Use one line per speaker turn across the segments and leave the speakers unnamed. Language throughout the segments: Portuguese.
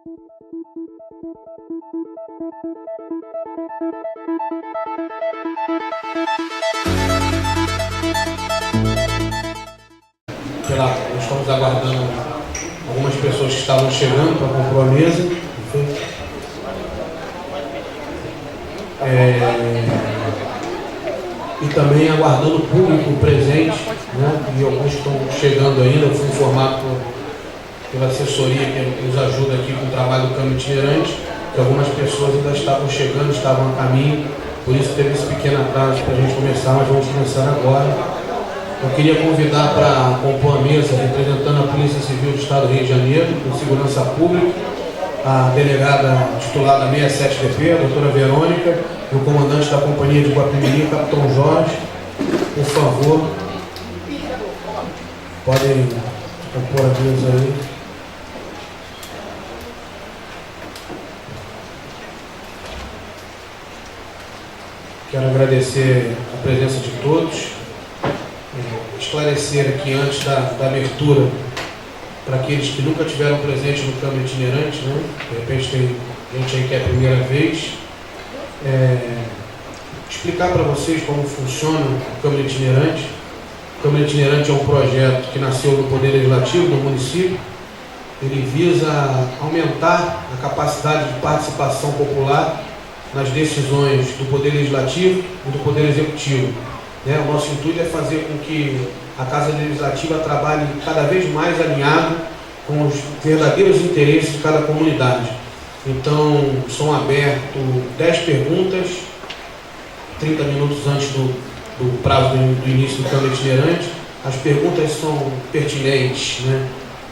Nós estamos aguardando algumas pessoas que estavam chegando para compor a mesa. E também aguardando o público presente, né? E alguns estão chegando ainda. Eu fui informado pela assessoria que nos ajuda aqui com o trabalho do Câmara Itinerante, que algumas pessoas ainda estavam chegando, estavam a caminho, por isso teve esse pequeno atraso para a gente começar, mas vamos começar agora. Eu queria convidar para compor a mesa, representando a Polícia Civil do Estado do Rio de Janeiro, com Segurança Pública, a delegada titular da 67DP, a doutora Verônica, e o comandante da Companhia de Guapimirim, Capitão Jorge. Por favor, podem compor a mesa aí. Quero agradecer a presença de todos. Esclarecer aqui antes da abertura para aqueles que nunca tiveram presente no Câmara Itinerante, né? De repente tem gente aí que é a primeira vez. Explicar para vocês como funciona o Câmara Itinerante. O Câmara Itinerante é um projeto que nasceu no Poder Legislativo do município. Ele visa aumentar a capacidade de participação popular nas decisões do Poder Legislativo e do Poder Executivo. O nosso intuito é fazer com que a Casa Legislativa trabalhe cada vez mais alinhado com os verdadeiros interesses de cada comunidade. Então, são abertos 10 perguntas, 30 minutos antes do prazo do início do Câmara Itinerante. As perguntas são pertinentes, né,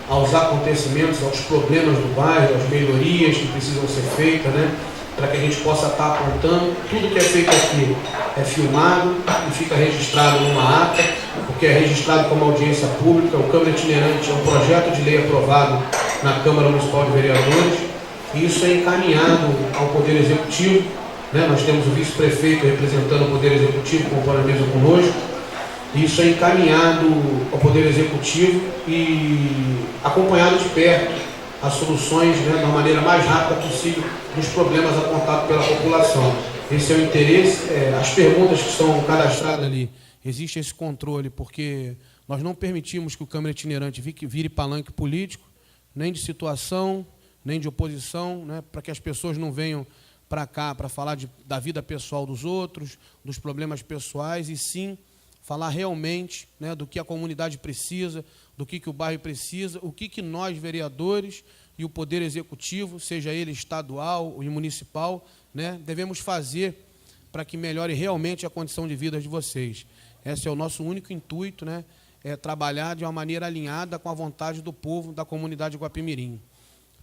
aos acontecimentos, aos problemas do bairro, às melhorias que precisam ser feitas, né, para que a gente possa estar apontando. Tudo que é feito aqui é filmado e fica registrado numa ata, porque é registrado como audiência pública. O Câmara Itinerante é um projeto de lei aprovado na Câmara Municipal de Vereadores, e isso é encaminhado ao Poder Executivo, né? Nós temos o vice-prefeito representando o Poder Executivo, compondo a mesa conosco, e isso é encaminhado ao Poder Executivo e acompanhado de perto as soluções, né, da maneira mais rápida possível dos problemas apontados pela população. Esse é o interesse. As perguntas que estão cadastradas ali, existe esse controle, porque nós não permitimos que o Câmara Itinerante vire palanque político, nem de situação, nem de oposição, né, para que as pessoas não venham para cá para falar da vida pessoal dos outros, dos problemas pessoais, e sim falar realmente, né, do que a comunidade precisa, do que o bairro precisa, o que nós, vereadores, e o Poder Executivo, seja ele estadual e municipal, né, devemos fazer para que melhore realmente a condição de vida de vocês. Esse é o nosso único intuito, né, é trabalhar de uma maneira alinhada com a vontade do povo da comunidade de Guapimirim.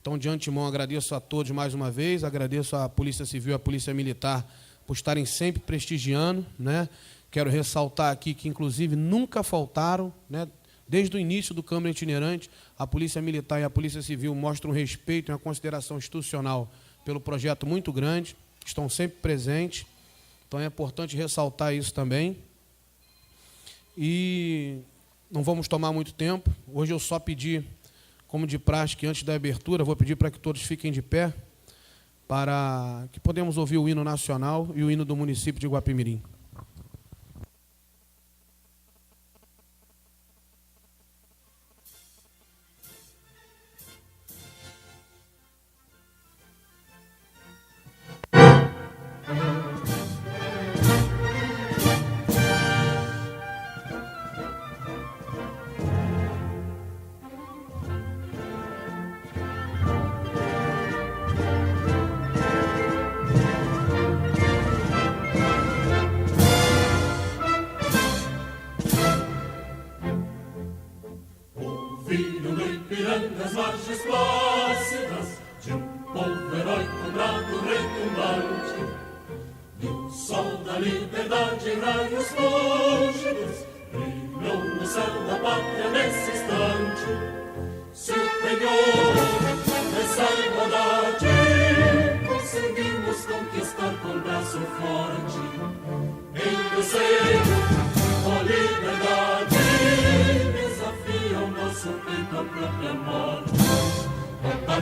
Então, de antemão, agradeço a todos mais uma vez, agradeço à Polícia Civil e à Polícia Militar por estarem sempre prestigiando, né. Quero ressaltar aqui que, inclusive, nunca faltaram, né, desde o início do Câmara Itinerante, a Polícia Militar e a Polícia Civil mostram um respeito e uma consideração institucional pelo projeto muito grande, estão sempre presentes, então é importante ressaltar isso também. E não vamos tomar muito tempo. Hoje eu só pedi, como de praxe, que antes da abertura, vou pedir para que todos fiquem de pé, para que podemos ouvir o hino nacional e o hino do município de Guapimirim.
Nas margens plácidas de povo heróico, bravo, retumbante, e o sol da liberdade em raios lúcidos brilhou no céu da pátria nesse instante. Superior dessa igualdade, conseguimos conquistar com braço forte, em teu seio, com liberdade, desafia o nosso peito a própria morte.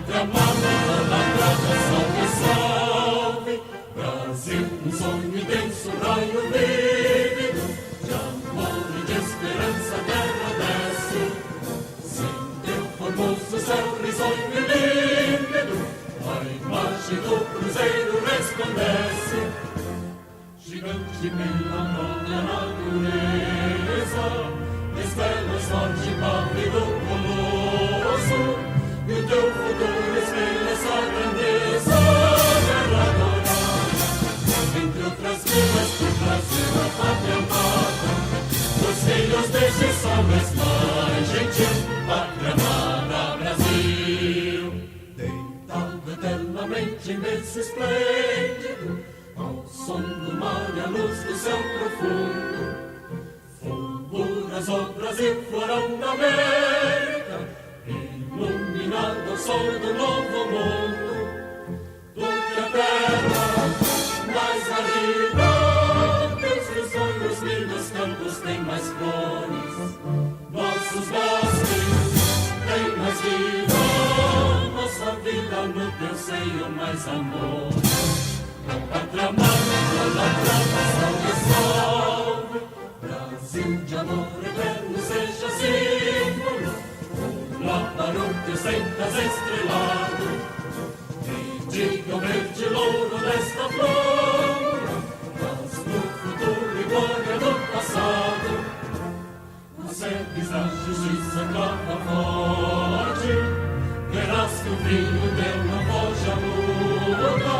Pátria amada, idolatrada, salve, salve. Brasil, um sonho intenso, raio vívido, de amor e de esperança, terra desce. Sem teu formoso céu risonho e límpido, a imagem do cruzeiro resplandece. Gigante pela própria natureza, estrelas forte pálido colosso, e o teu futuro espelha essa grandeza. Terra dourada, entre outras vilas do Brasil, a pátria amada, dos filhos deste sol mais gentil, pátria amada Brasil. Deitado eternamente em berço esplêndido, ao som do mar e a luz do céu profundo, fulguras o Brasil, florão da América, iluminado ao sol do novo mundo. Do que a terra mais ardida, teus sonhos lindos campos têm mais flores, nossos bosques têm mais vida, nossa vida no teu seio mais amor. Pátria amada, idolatrada, salve, salve. Brasil de amor eterno seja símbolo, lá para o teu centas estrelado. E diga o verde louro desta flor, mas no futuro e glória do passado. Consegues a justiça clava forte, verás que o vinho teu não foge a luta.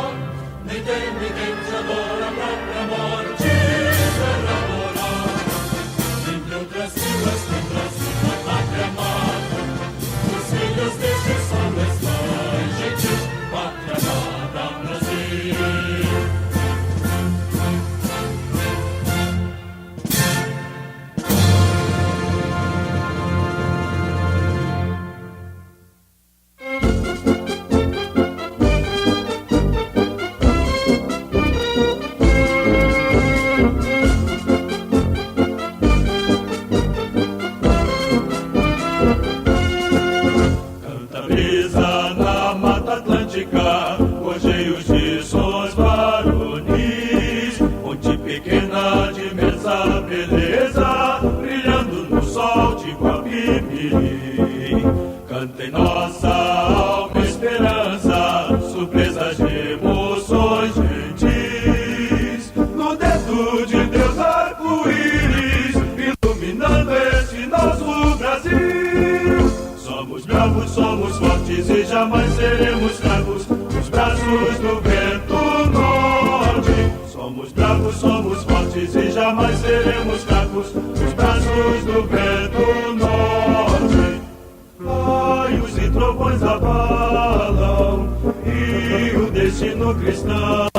Nem tem ninguém te adora a própria morte. Terra dourada, entre outras vilas tem Brasil, a pátria amada, os filhos deste sol mais gentil, pátria amada Brasil.
Gorjeios de sons varonis, ponte pequena de imensa beleza, brilhando no sol de Guapimirim. Canta em nossa alma esperança, surpresas de emoções gentis. No dedo de Deus arco-íris, iluminando este nosso Brasil. Somos bravos, somos fortes e jamais seremos fracos nos braços do vento norte. Somos bravos, somos fortes e jamais seremos fracos nos braços do vento norte. Raios e trovões abalam e o destino cristão,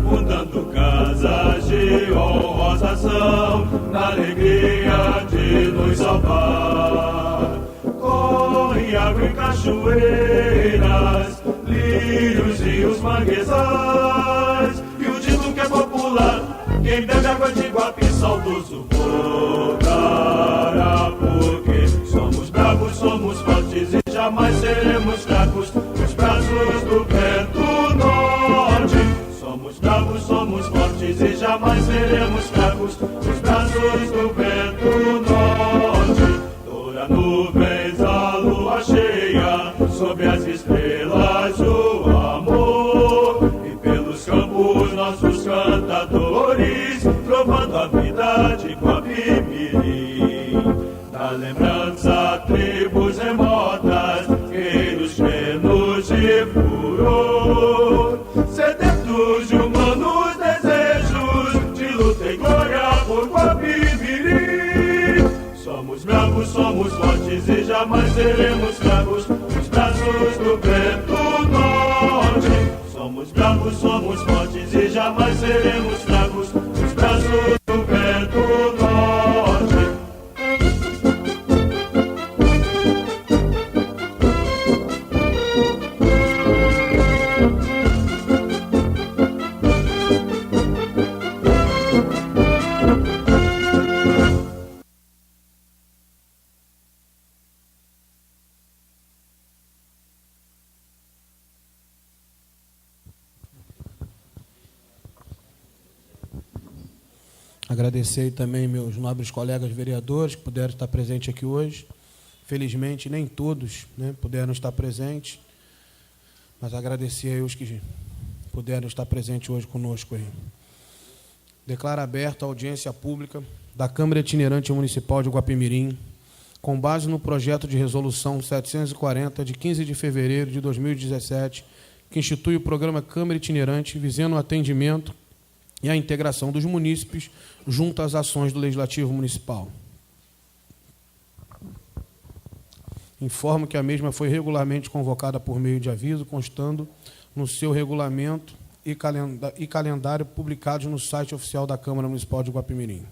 fundando casas de honrosa ação, na alegria de nos salvar. Corre água em cachoeiras, lírios e os manguezais, e o dito que é popular, quem bebe água de Guapi saudoso voltará. Porque somos bravos, somos fortes e jamais seremos fracos nos braços do vento norte. Somos bravos, somos fortes e jamais seremos fracos nos braços do vento norte. Doura nuvens, a lua cheia, sobre as estrelas o amor, e pelos campos nossos cantadores, trovando a vida de Guapimirim. Da lembrança, tribos remotas, guerreiros plenos de furor, sedentos de humanos desejos, de luta e glória por Guapimirim. Somos bravos, somos fortes e jamais seremos fracos nos braços do vento norte. Somos bravos, somos fortes e jamais seremos fracos nos braços do vento norte.
Agradecer também meus nobres colegas vereadores que puderam estar presentes aqui hoje. Felizmente, nem todos, né, puderam estar presentes, mas agradecer aí os que puderam estar presentes hoje conosco aí. Declaro aberta a audiência pública da Câmara Itinerante Municipal de Guapimirim, com base no projeto de resolução 740, de 15 de fevereiro de 2017, que institui o programa Câmara Itinerante, visando o atendimento e a integração dos munícipes junto às ações do Legislativo Municipal. Informo que a mesma foi regularmente convocada por meio de aviso, constando no seu regulamento e calendário publicados no site oficial da Câmara Municipal de Guapimirim.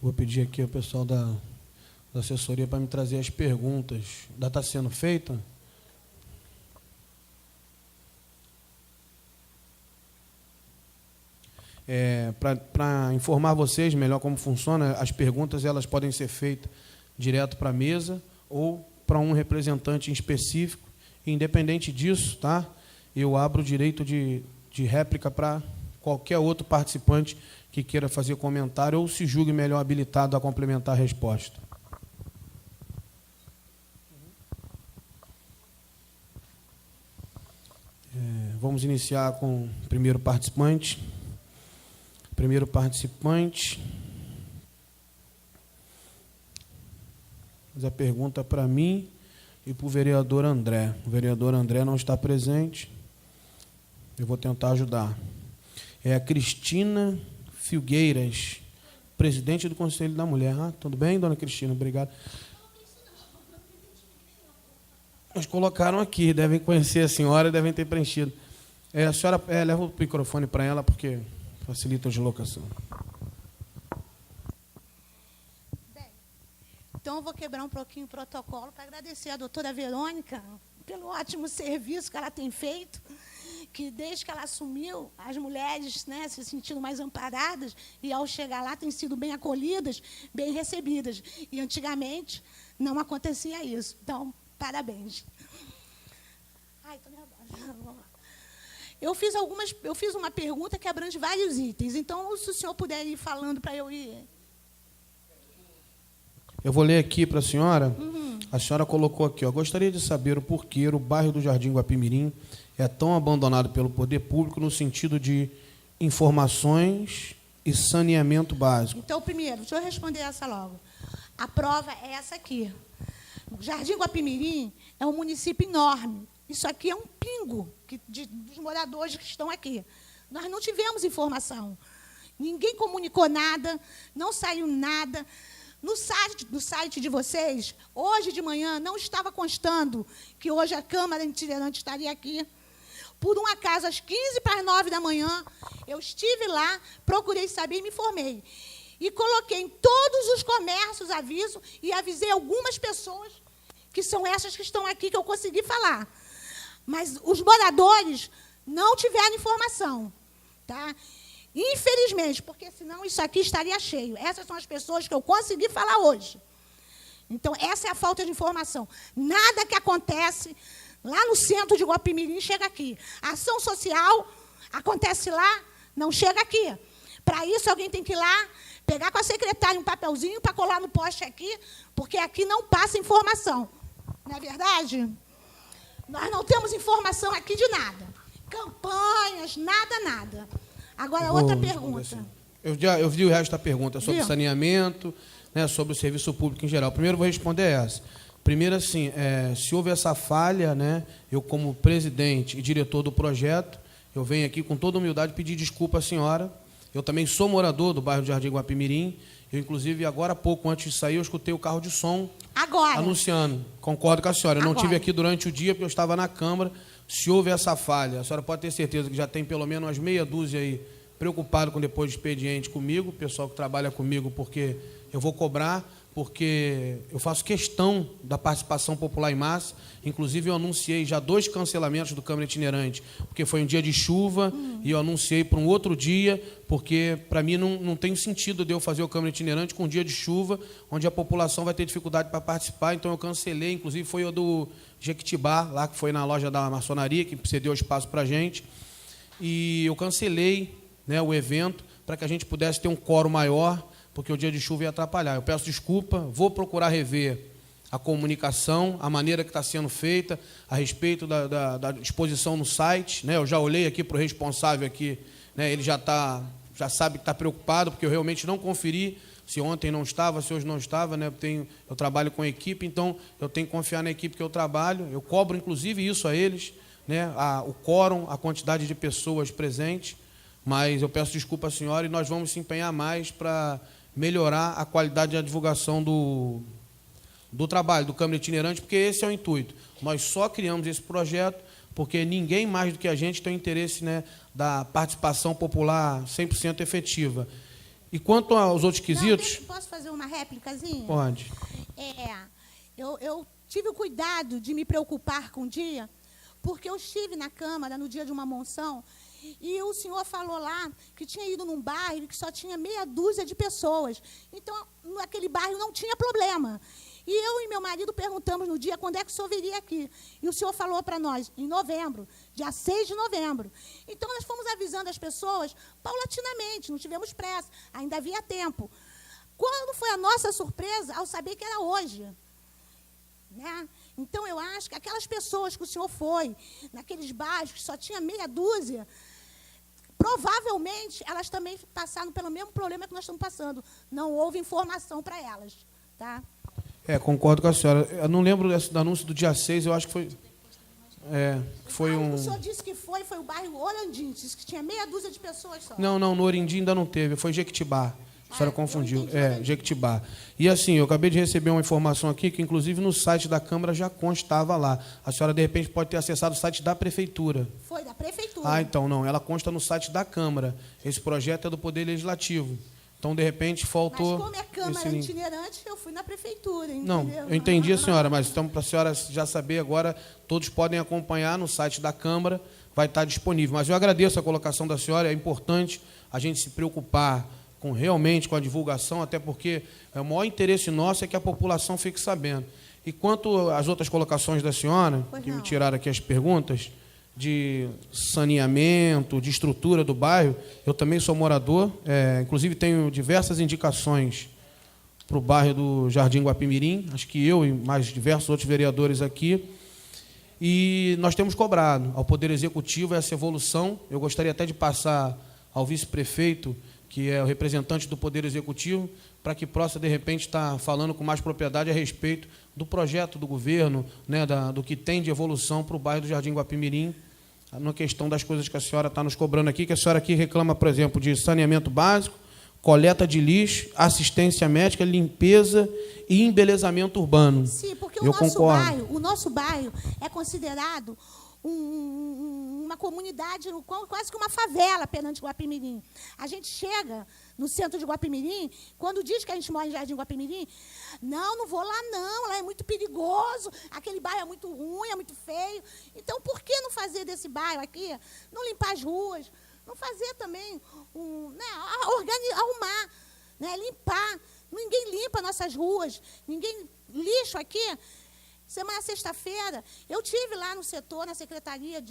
Vou pedir aqui ao pessoal da assessoria para me trazer as perguntas. Já está sendo feita? Para informar vocês melhor como funciona, as perguntas elas podem ser feitas direto para a mesa ou para um representante em específico. Independente disso, tá? Eu abro o direito de réplica para qualquer outro participante que queira fazer comentário ou se julgue melhor habilitado a complementar a resposta. Vamos iniciar com o primeiro participante. Primeiro participante. Faz a pergunta para mim e para o vereador André. O vereador André não está presente. Eu vou tentar ajudar. É a Cristina Filgueiras, presidente do Conselho da Mulher. Tudo bem, dona Cristina? Obrigado. Nós colocaram aqui, devem conhecer a senhora, devem ter preenchido. A senhora leva o microfone para ela, porque facilita a deslocação.
Bem, então eu vou quebrar um pouquinho o protocolo para agradecer a doutora Verônica pelo ótimo serviço que ela tem feito, que desde que ela assumiu, as mulheres, né, se sentindo mais amparadas e, ao chegar lá, têm sido bem acolhidas, bem recebidas. E, antigamente, não acontecia isso. Então, parabéns. Ai, estou nervosa. Vamos lá. Eu fiz uma pergunta que abrange vários itens. Então, se o senhor puder ir falando para eu ir...
Eu vou ler aqui para a senhora. A senhora colocou aqui, gostaria de saber o porquê o bairro do Jardim Guapimirim é tão abandonado pelo poder público no sentido de informações e saneamento básico.
Então, primeiro, deixa eu responder essa logo. A prova é essa aqui. O Jardim Guapimirim é um município enorme. Isso aqui é um pingo dos moradores que estão aqui. Nós não tivemos informação. Ninguém comunicou nada, não saiu nada. No site de vocês, hoje de manhã, não estava constando que hoje a Câmara Itinerante estaria aqui. Por um acaso, às 8:45 da manhã, eu estive lá, procurei saber e me informei. E coloquei em todos os comércios aviso e avisei algumas pessoas, que são essas que estão aqui, que eu consegui falar. Mas os moradores não tiveram informação. Tá? Infelizmente, porque senão isso aqui estaria cheio. Essas são as pessoas que eu consegui falar hoje. Então, essa é a falta de informação. Nada que acontece lá no centro de Guapimirim chega aqui. A ação social acontece lá, não chega aqui. Para isso, alguém tem que ir lá, pegar com a secretária um papelzinho para colar no poste aqui, porque aqui não passa informação. Não é verdade? Nós não temos informação aqui de nada. Campanhas, nada. Agora, outra pergunta.
Assim. Eu vi o resto da pergunta sobre saneamento, né, sobre o serviço público em geral. Primeiro, vou responder essa. Primeiro, assim, se houve essa falha, né, eu, como presidente e diretor do projeto, eu venho aqui com toda humildade pedir desculpa à senhora. Eu também sou morador do bairro de Jardim Guapimirim. Eu, inclusive, agora há pouco, antes de sair, eu escutei o carro de som anunciando. Concordo com a senhora. Eu não estive aqui durante o dia, porque eu estava na Câmara. Se houve essa falha, a senhora pode ter certeza que já tem pelo menos umas meia dúzia aí preocupado com depois do expediente comigo, o pessoal que trabalha comigo, porque eu vou cobrar porque eu faço questão da participação popular em massa. Inclusive, eu anunciei já 2 cancelamentos do Câmara Itinerante, porque foi um dia de chuva, e eu anunciei para um outro dia, porque, para mim, não tem sentido de eu fazer o Câmara Itinerante com um dia de chuva, onde a população vai ter dificuldade para participar, então eu cancelei. Inclusive, foi o do Jequitibá, lá que foi na loja da maçonaria, que cedeu espaço para a gente, e eu cancelei, né, o evento, para que a gente pudesse ter um quórum maior, porque o dia de chuva ia atrapalhar. Eu peço desculpa, vou procurar rever a comunicação, a maneira que está sendo feita, a respeito da exposição no site, né? Eu já olhei aqui para o responsável aqui, né? Ele já sabe que está preocupado, porque eu realmente não conferi se ontem não estava, se hoje não estava, né? Eu trabalho com a equipe, então eu tenho que confiar na equipe que eu trabalho. Eu cobro, inclusive, isso a eles, né? O quórum, a quantidade de pessoas presentes, mas eu peço desculpa à senhora e nós vamos se empenhar mais para melhorar a qualidade da divulgação do trabalho do Câmara Itinerante, porque esse é o intuito. Nós só criamos esse projeto porque ninguém mais do que a gente tem interesse, né, da participação popular 100% efetiva. E quanto aos outros quesitos...
Posso fazer uma réplicazinha?
Pode.
Eu tive o cuidado de me preocupar com o dia, porque eu estive na Câmara no dia de uma monção, e o senhor falou lá que tinha ido num bairro que só tinha meia dúzia de pessoas. Então, naquele bairro não tinha problema. E eu e meu marido perguntamos no dia quando é que o senhor viria aqui. E o senhor falou para nós, em novembro, dia 6 de novembro. Então, nós fomos avisando as pessoas paulatinamente, não tivemos pressa, ainda havia tempo. Quando foi a nossa surpresa ao saber que era hoje? Né? Então, eu acho que aquelas pessoas que o senhor foi, naqueles bairros que só tinha meia dúzia, provavelmente elas também passaram pelo mesmo problema que nós estamos passando. Não houve informação para elas. Tá?
Concordo com a senhora. Eu não lembro do anúncio do dia 6, eu acho que foi...
O senhor disse que foi o bairro Orandim, disse que tinha meia dúzia de pessoas só.
Não, no Orandim ainda não teve, foi Jequitibá. A senhora confundiu. Jequitibá. E assim, eu acabei de receber uma informação aqui que, inclusive, no site da Câmara já constava lá. A senhora, de repente, pode ter acessado o site da Prefeitura.
Foi da Prefeitura.
Então, não. Ela consta no site da Câmara. Esse projeto é do Poder Legislativo. Então, de repente, faltou...
Mas como é Câmara itinerante, eu fui na Prefeitura, entendeu?
Não, eu entendi, a senhora, mas então, para a senhora já saber agora, todos podem acompanhar no site da Câmara, vai estar disponível. Mas eu agradeço a colocação da senhora, é importante a gente se preocupar realmente com a divulgação, até porque o maior interesse nosso é que a população fique sabendo. E quanto às outras colocações da senhora, que me tiraram aqui as perguntas, de saneamento, de estrutura do bairro, eu também sou morador, inclusive tenho diversas indicações para o bairro do Jardim Guapimirim, acho que eu e mais diversos outros vereadores aqui, e nós temos cobrado ao Poder Executivo essa evolução. Eu gostaria até de passar ao vice-prefeito, que é o representante do Poder Executivo, para que possa, de repente, estar falando com mais propriedade a respeito do projeto do governo, né, do que tem de evolução para o bairro do Jardim Guapimirim, na questão das coisas que a senhora está nos cobrando aqui, que a senhora aqui reclama, por exemplo, de saneamento básico, coleta de lixo, assistência médica, limpeza e embelezamento urbano.
Sim, porque
o
nosso bairro é considerado uma comunidade, quase que uma favela perante Guapimirim. A gente chega no centro de Guapimirim, quando diz que a gente mora em Jardim Guapimirim, não vou lá não, lá é muito perigoso, aquele bairro é muito ruim, é muito feio. Então, por que não fazer desse bairro aqui, não limpar as ruas, não fazer também, arrumar, né, limpar. Ninguém limpa nossas ruas, lixo aqui. Sexta-feira, eu estive lá no setor, na secretaria,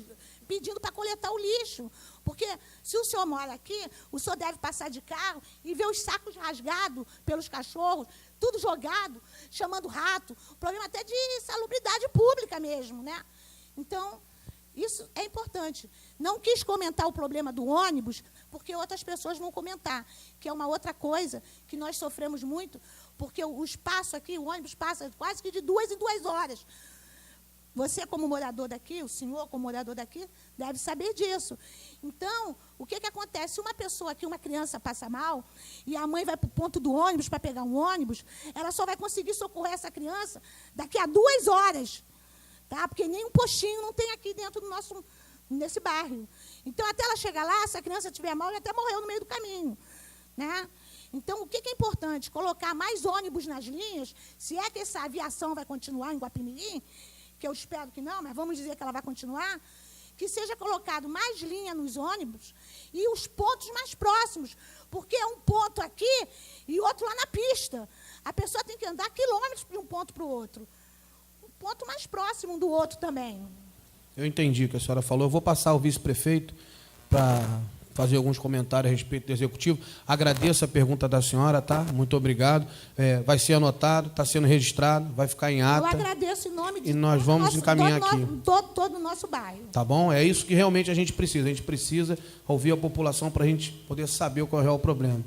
pedindo para coletar o lixo. Porque se o senhor mora aqui, o senhor deve passar de carro e ver os sacos rasgados pelos cachorros, tudo jogado, chamando rato. Problema até de salubridade pública mesmo, né? Então, isso é importante. Não quis comentar o problema do ônibus, porque outras pessoas vão comentar, que é uma outra coisa que nós sofremos muito, porque o espaço aqui, o ônibus passa quase que de 2 em 2 horas. Você, como morador daqui, o senhor, como morador daqui, deve saber disso. Então, o que acontece? Se uma pessoa aqui, uma criança passa mal, e a mãe vai para o ponto do ônibus para pegar um ônibus, ela só vai conseguir socorrer essa criança daqui a 2 horas. Tá? Porque nem um postinho não tem aqui dentro nesse bairro. Então, até ela chegar lá, se a criança estiver mal, ela até morreu no meio do caminho. Né? Então, o que é importante? Colocar mais ônibus nas linhas, se é que essa aviação vai continuar em Guapimirim, que eu espero que não, mas vamos dizer que ela vai continuar, que seja colocado mais linha nos ônibus e os pontos mais próximos, porque é um ponto aqui e outro lá na pista. A pessoa tem que andar quilômetros de um ponto para o outro. Um ponto mais próximo um do outro também.
Eu entendi o que a senhora falou. Eu vou passar ao vice-prefeito para fazer alguns comentários a respeito do executivo. Agradeço a pergunta da senhora, tá? Muito obrigado. Vai ser anotado, está sendo registrado, vai ficar em ata.
Eu agradeço em nome de
e nós vamos encaminhar aqui.
Todo o nosso bairro.
Tá bom? É isso que realmente a gente precisa. A gente precisa ouvir a população para a gente poder saber qual é o problema.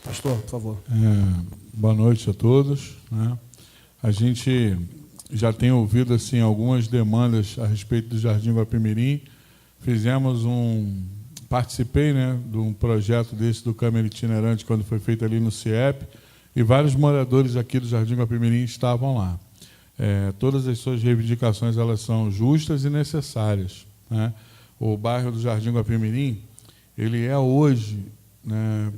Pastor, por favor.
Boa noite a todos. Né? A gente já tem ouvido assim, algumas demandas a respeito do Jardim Guapimirim. Participei, né, de um projeto desse do Câmara Itinerante, quando foi feito ali no CIEP, e vários moradores aqui do Jardim Guapimirim estavam lá. Todas as suas reivindicações elas são justas e necessárias. Né? O bairro do Jardim Guapimirim, ele é hoje, né,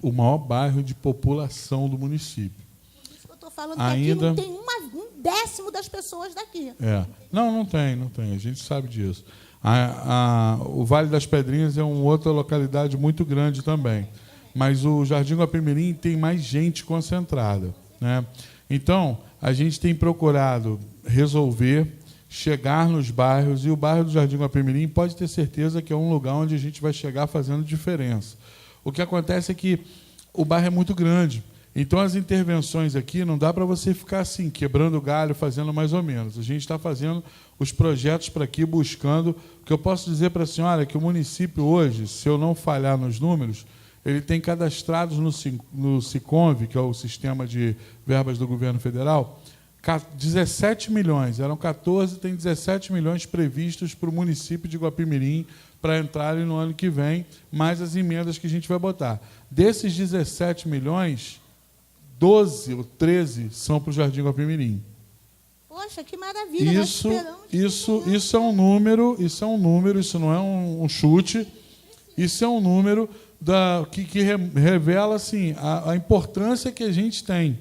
o maior bairro de população do município.
Por isso que eu estou falando que aqui não tem um décimo das pessoas daqui.
Não tem. A gente sabe disso. O Vale das Pedrinhas é uma outra localidade muito grande também. Mas o Jardim Guapimirim tem mais gente concentrada. Né? Então, a gente tem procurado resolver, chegar nos bairros, e o bairro do Jardim Guapimirim pode ter certeza que é um lugar onde a gente vai chegar fazendo diferença. O que acontece é que o bairro é muito grande. Então, as intervenções aqui, não dá para você ficar assim, quebrando galho, fazendo mais ou menos. A gente está fazendo os projetos para aqui, buscando. O que eu posso dizer para a senhora é que o município hoje, se eu não falhar nos números, ele tem cadastrados no SICONV, que é o Sistema de Verbas do Governo Federal, 17 milhões. Eram 14, tem 17 milhões previstos para o município de Guapimirim para entrarem no ano que vem, mais as emendas que a gente vai botar. Desses 17 milhões... 12 ou 13 são para o Jardim Guapimirim.
Poxa, que maravilha!
Isso é um número, isso não é um chute, isso é um número que revela assim, a importância que a gente tem.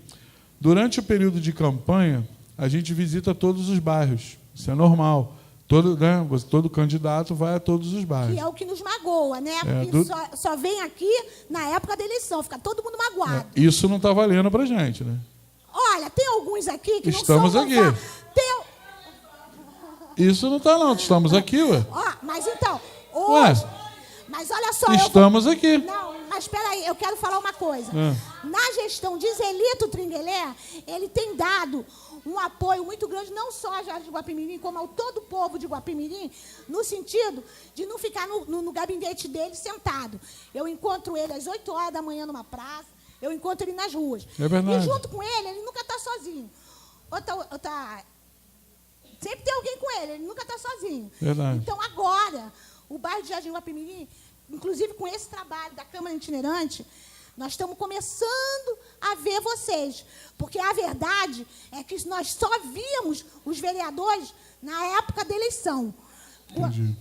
Durante o período de campanha, a gente visita todos os bairros, isso é normal. Todo candidato vai a todos os bairros.
Que é o que nos magoa, né? Porque só vem aqui na época da eleição, fica todo mundo magoado.
Isso não está valendo para a gente, né?
Olha, tem alguns aqui que
estamos
não são...
Estamos aqui. Isso não está, não. Estamos aqui, ué.
Mas então, hoje... Mas olha só...
Estamos aqui.
Não, mas espera aí, eu quero falar uma coisa. Na gestão de Zelito Tringuelé, ele tem dado um apoio muito grande, não só a Jardim Guapimirim, como ao todo o povo de Guapimirim, no sentido de não ficar no gabinete dele sentado. Eu encontro ele às 8 horas da manhã numa praça, eu encontro ele nas ruas.
É verdade.
E junto com ele nunca está sozinho. Sempre tem alguém com ele nunca está sozinho.
Verdade.
Então, agora, o bairro de Jardim Guapimirim, inclusive com esse trabalho da Câmara Itinerante, nós estamos começando a ver vocês. Porque a verdade é que nós só víamos os vereadores na época da eleição.
Entendi.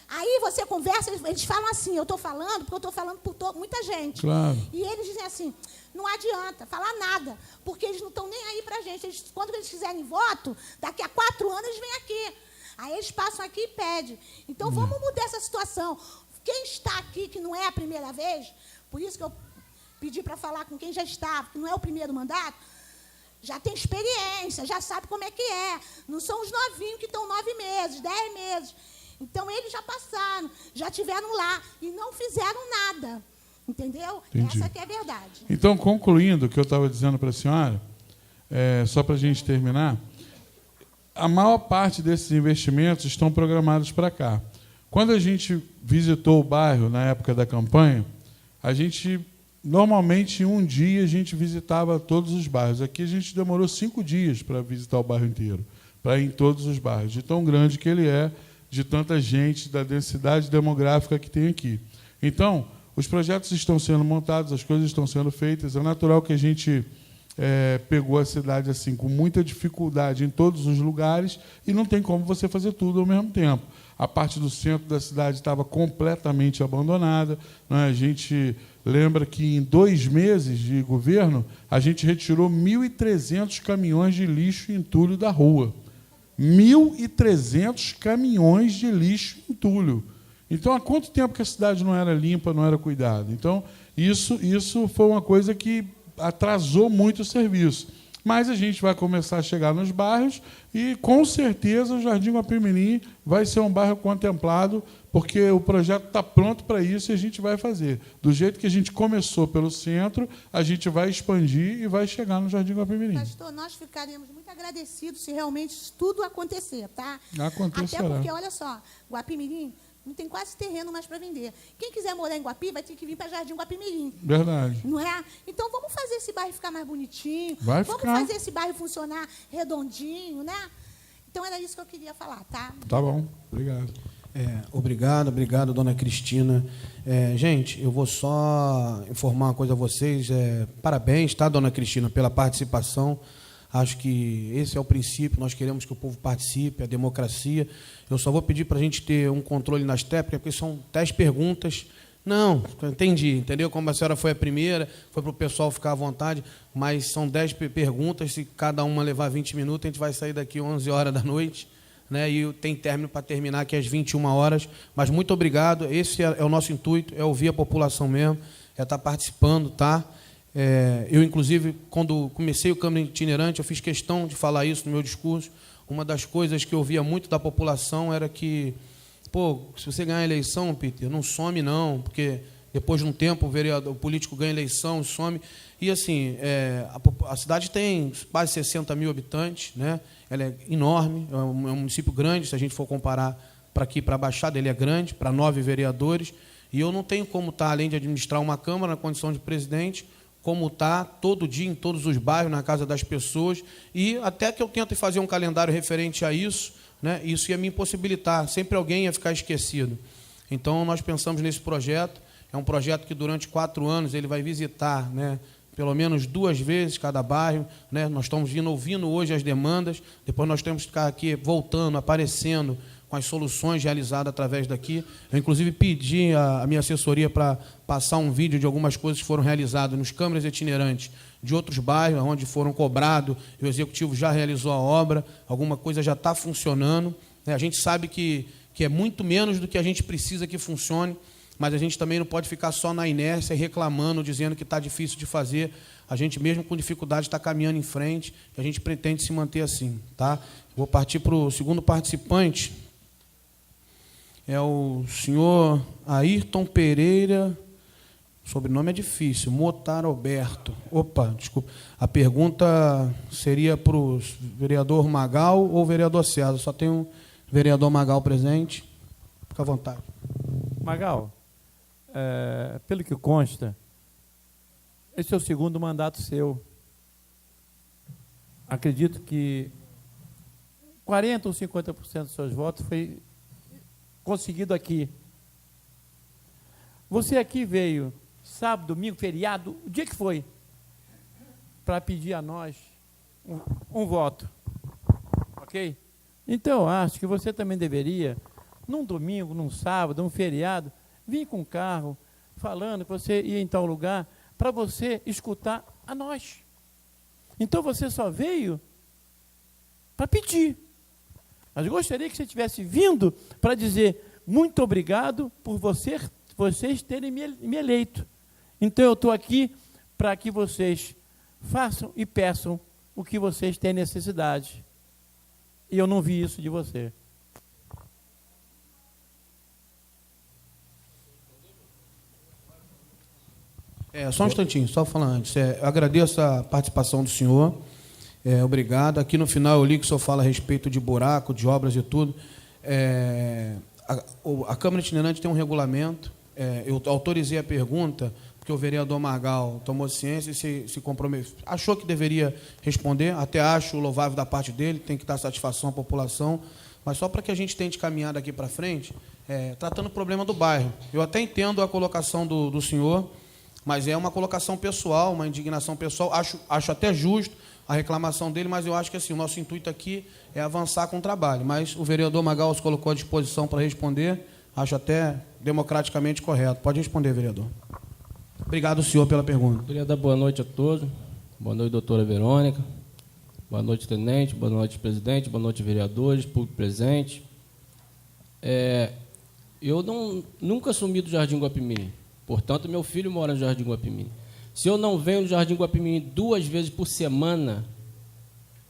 Aí você conversa, eles falam assim, eu estou falando porque eu estou falando por muita gente.
Claro.
E eles dizem assim, não adianta falar nada, porque eles não estão nem aí para a gente. Quando eles quiserem voto, daqui a 4 anos eles vêm aqui. Aí eles passam aqui e pedem. Então, vamos mudar essa situação. Quem está aqui, que não é a primeira vez, por isso que eu pedi para falar com quem já está, que não é o primeiro mandato, já tem experiência, já sabe como é que é. Não são os novinhos que estão 9 meses, 10 meses. Então, eles já passaram, já estiveram lá e não fizeram nada. Entendeu?
Entendi.
Essa que é a verdade.
Então, concluindo o que eu estava dizendo para a senhora, só para a gente terminar, a maior parte desses investimentos estão programados para cá. Quando a gente visitou o bairro na época da campanha, a gente, normalmente, em um dia, a gente visitava todos os bairros. Aqui a gente demorou 5 dias para visitar o bairro inteiro, para ir em todos os bairros, de tão grande que ele é, de tanta gente, da densidade demográfica que tem aqui. Então, os projetos estão sendo montados, as coisas estão sendo feitas. É natural que a gente pegou a cidade assim com muita dificuldade em todos os lugares e não tem como você fazer tudo ao mesmo tempo. A parte do centro da cidade estava completamente abandonada, né? A gente lembra que em 2 meses de governo a gente retirou 1.300 caminhões de lixo e entulho da rua. 1.300 caminhões de lixo e entulho. Então, há quanto tempo que a cidade não era limpa, não era cuidada? Então, isso foi uma coisa que atrasou muito o serviço. Mas a gente vai começar a chegar nos bairros e, com certeza, o Jardim Guapimirim vai ser um bairro contemplado, porque o projeto está pronto para isso e a gente vai fazer. Do jeito que a gente começou pelo centro, a gente vai expandir e vai chegar no Jardim Guapimirim.
Pastor, nós ficaríamos muito agradecidos se realmente isso tudo acontecer, tá?
Acontecerá.
Até porque, olha só, Guapimirim não tem quase terreno mais para vender. Quem quiser morar em Guapi vai ter que vir para Jardim Guapimirim.
Verdade.
Não é? Então, vamos fazer esse bairro ficar mais bonitinho. Vamos fazer esse bairro funcionar redondinho, né? Então, era isso que eu queria falar, tá?
Tá bom. Obrigado.
Obrigado, dona Cristina. Gente, eu vou só informar uma coisa a vocês. Parabéns, tá, dona Cristina, pela participação. Acho que esse é o princípio, nós queremos que o povo participe, a democracia. Eu só vou pedir para a gente ter um controle nas tréplica, porque são 10 perguntas. Não, entendi, entendeu? Como a senhora foi a primeira, foi para o pessoal ficar à vontade, mas são 10 perguntas, se cada uma levar 20 minutos, a gente vai sair daqui 11 horas da noite, né? E tem término para terminar aqui às 21 horas. Mas muito obrigado, esse é o nosso intuito, é ouvir a população mesmo, é estar participando, tá? Eu, inclusive, quando comecei o Câmara Itinerante, eu fiz questão de falar isso no meu discurso. Uma das coisas que eu ouvia muito da população era que, se você ganhar a eleição, Peter, não some não, porque depois de um tempo o político ganha a eleição e some. E, assim, a cidade tem quase 60 mil habitantes, né? Ela é enorme, é um município grande, se a gente for comparar para aqui, para a Baixada, ele é grande, para 9 vereadores, e eu não tenho como estar, além de administrar uma Câmara na condição de presidente, como está todo dia em todos os bairros, na casa das pessoas, e até que eu tento fazer um calendário referente a isso, né, isso ia me impossibilitar, sempre alguém ia ficar esquecido. Então, nós pensamos nesse projeto, é um projeto que durante 4 anos ele vai visitar, né, pelo menos 2 vezes cada bairro, né, nós estamos ouvindo hoje as demandas, depois nós temos que ficar aqui voltando, aparecendo, com as soluções realizadas através daqui. Eu, inclusive, pedi a minha assessoria para passar um vídeo de algumas coisas que foram realizadas nos câmaras itinerantes de outros bairros, onde foram cobrados, e o Executivo já realizou a obra, alguma coisa já está funcionando. A gente sabe que é muito menos do que a gente precisa que funcione, mas a gente também não pode ficar só na inércia e reclamando, dizendo que está difícil de fazer. A gente, mesmo com dificuldade, está caminhando em frente, e a gente pretende se manter assim. Tá? Vou partir para o segundo participante. É o senhor Ayrton Pereira, o sobrenome é difícil, Motaroberto. Opa, desculpa. A pergunta seria para o vereador Magal ou vereador César? Só tem um vereador Magal presente. Fica à vontade.
Magal, pelo que consta, esse é o 2º mandato seu. Acredito que 40% ou 50% dos seus votos foi conseguido aqui. Você aqui veio sábado, domingo, feriado, o dia que foi, para pedir a nós um voto. Ok? Então, eu acho que você também deveria, num domingo, num sábado, num feriado, vir com o carro, falando que você ia em tal lugar, para você escutar a nós. Então, você só veio para pedir. Mas gostaria que você tivesse vindo para dizer muito obrigado por vocês terem me eleito. Então, eu estou aqui para que vocês façam e peçam o que vocês têm necessidade. E eu não vi isso de você.
Só um instantinho, só falar antes. Eu agradeço a participação do senhor. Obrigado. Aqui no final eu li que o senhor fala a respeito de buraco, de obras e tudo. A Câmara Itinerante tem um regulamento. Eu autorizei a pergunta porque o vereador Magal tomou ciência e se comprometeu. Achou que deveria responder, até acho louvável da parte dele, tem que dar satisfação à população, mas só para que a gente tente caminhar daqui para frente, tratando o problema do bairro. Eu até entendo a colocação do senhor, Mas é uma colocação pessoal, uma indignação pessoal. Acho até justo a reclamação dele, mas eu acho que assim, o nosso intuito aqui é avançar com o trabalho. Mas o vereador Magal se colocou à disposição para responder, acho até democraticamente correto. Pode responder, vereador. Obrigado, senhor, pela pergunta.
Queria dar boa noite a todos. Boa noite, doutora Verônica. Boa noite, tenente. Boa noite, presidente. Boa noite, vereadores, público presente. Eu nunca sumi do Jardim Guapimirim. Portanto, meu filho mora no Jardim Guapimirim. Se eu não venho no Jardim Guapimirim 2 vezes por semana,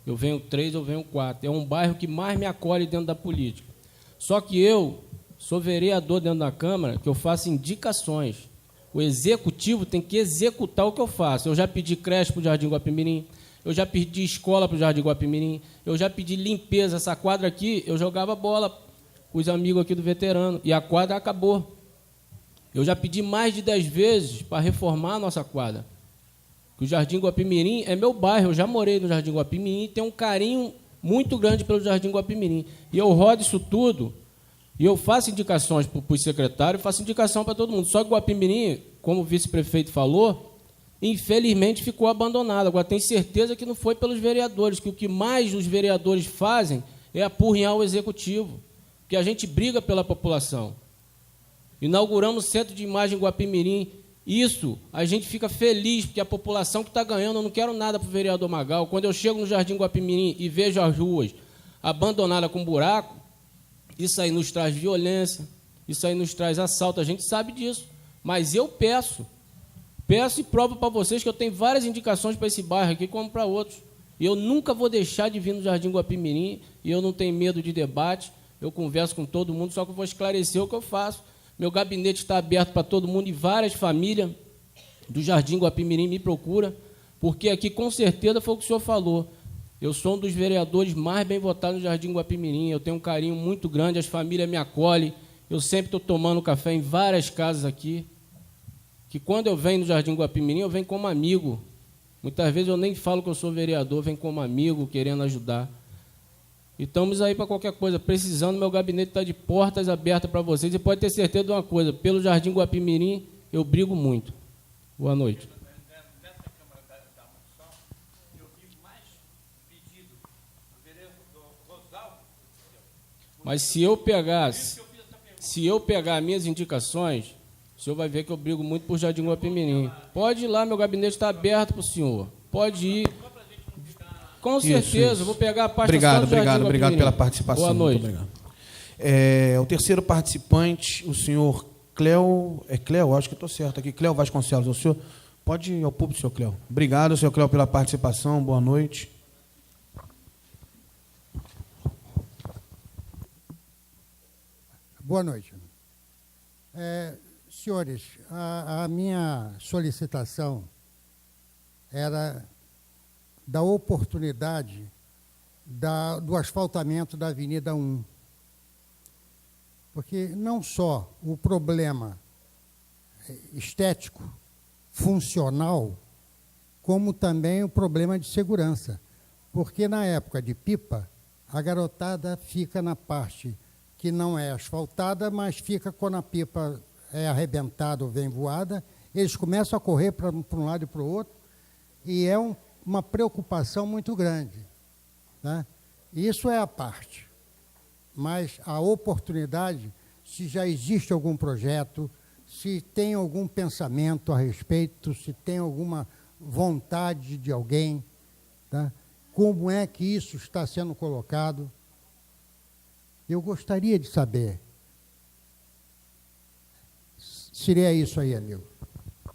eu venho 3, eu venho 4. É um bairro que mais me acolhe dentro da política. Só que eu sou vereador dentro da Câmara, que eu faço indicações. O executivo tem que executar o que eu faço. Eu já pedi creche para o Jardim Guapimirim, eu já pedi escola para o Jardim Guapimirim, eu já pedi limpeza. Essa quadra aqui, eu jogava bola com os amigos aqui do veterano, e a quadra acabou. Eu já pedi mais de 10 vezes para reformar a nossa quadra. O Jardim Guapimirim é meu bairro, eu já morei no Jardim Guapimirim e tenho um carinho muito grande pelo Jardim Guapimirim. E eu rodo isso tudo, e eu faço indicações para os secretários, faço indicação para todo mundo. Só que o Guapimirim, como o vice-prefeito falou, infelizmente ficou abandonado. Agora, tenho certeza que não foi pelos vereadores, que o que mais os vereadores fazem é apurrinhar o executivo, porque a gente briga pela população. Inauguramos o Centro de Imagem Guapimirim. Isso, a gente fica feliz, porque a população que está ganhando, eu não quero nada para o vereador Magal. Quando eu chego no Jardim Guapimirim e vejo as ruas abandonadas com buraco, isso aí nos traz violência, isso aí nos traz assalto, a gente sabe disso. Mas eu peço e provo para vocês que eu tenho várias indicações para esse bairro aqui, como para outros. E eu nunca vou deixar de vir no Jardim Guapimirim, e eu não tenho medo de debate, eu converso com todo mundo, só que eu vou esclarecer o que eu faço. Meu gabinete está aberto para todo mundo, e várias famílias do Jardim Guapimirim me procuram, porque aqui, com certeza, foi o que o senhor falou. Eu sou um dos vereadores mais bem votados no Jardim Guapimirim, eu tenho um carinho muito grande, as famílias me acolhem, eu sempre estou tomando café em várias casas aqui, que quando eu venho no Jardim Guapimirim, eu venho como amigo. Muitas vezes eu nem falo que eu sou vereador, venho como amigo, querendo ajudar. E estamos aí para qualquer coisa, precisando, meu gabinete está de portas abertas para vocês, e pode ter certeza de uma coisa, pelo Jardim Guapimirim, eu brigo muito. Boa noite. Mas se eu pegar as minhas indicações, o senhor vai ver que eu brigo muito por Jardim Guapimirim. Pode ir lá, meu gabinete está aberto para o senhor. Pode ir. Com certeza, isso. Vou pegar a pasta.
Obrigado pela participação.
Boa noite.
Muito obrigado. O terceiro participante, o senhor Cléo. É Cléo? Acho que estou certo aqui. Cléo Vasconcelos. O senhor pode ir ao público, senhor Cléo. Obrigado, senhor Cléo, pela participação. Boa noite.
Boa noite. Senhores, a minha solicitação era da oportunidade do asfaltamento da Avenida 1. Porque não só o problema estético, funcional, como também o problema de segurança. Porque na época de pipa, a garotada fica na parte que não é asfaltada, mas fica quando a pipa é arrebentada ou vem voada, eles começam a correr para um lado e para o outro, e é uma preocupação muito grande, né? Isso é a parte. Mas a oportunidade, se já existe algum projeto, se tem algum pensamento a respeito, se tem alguma vontade de alguém, tá? Como é que isso está sendo colocado? Eu gostaria de saber. Seria isso aí, amigo.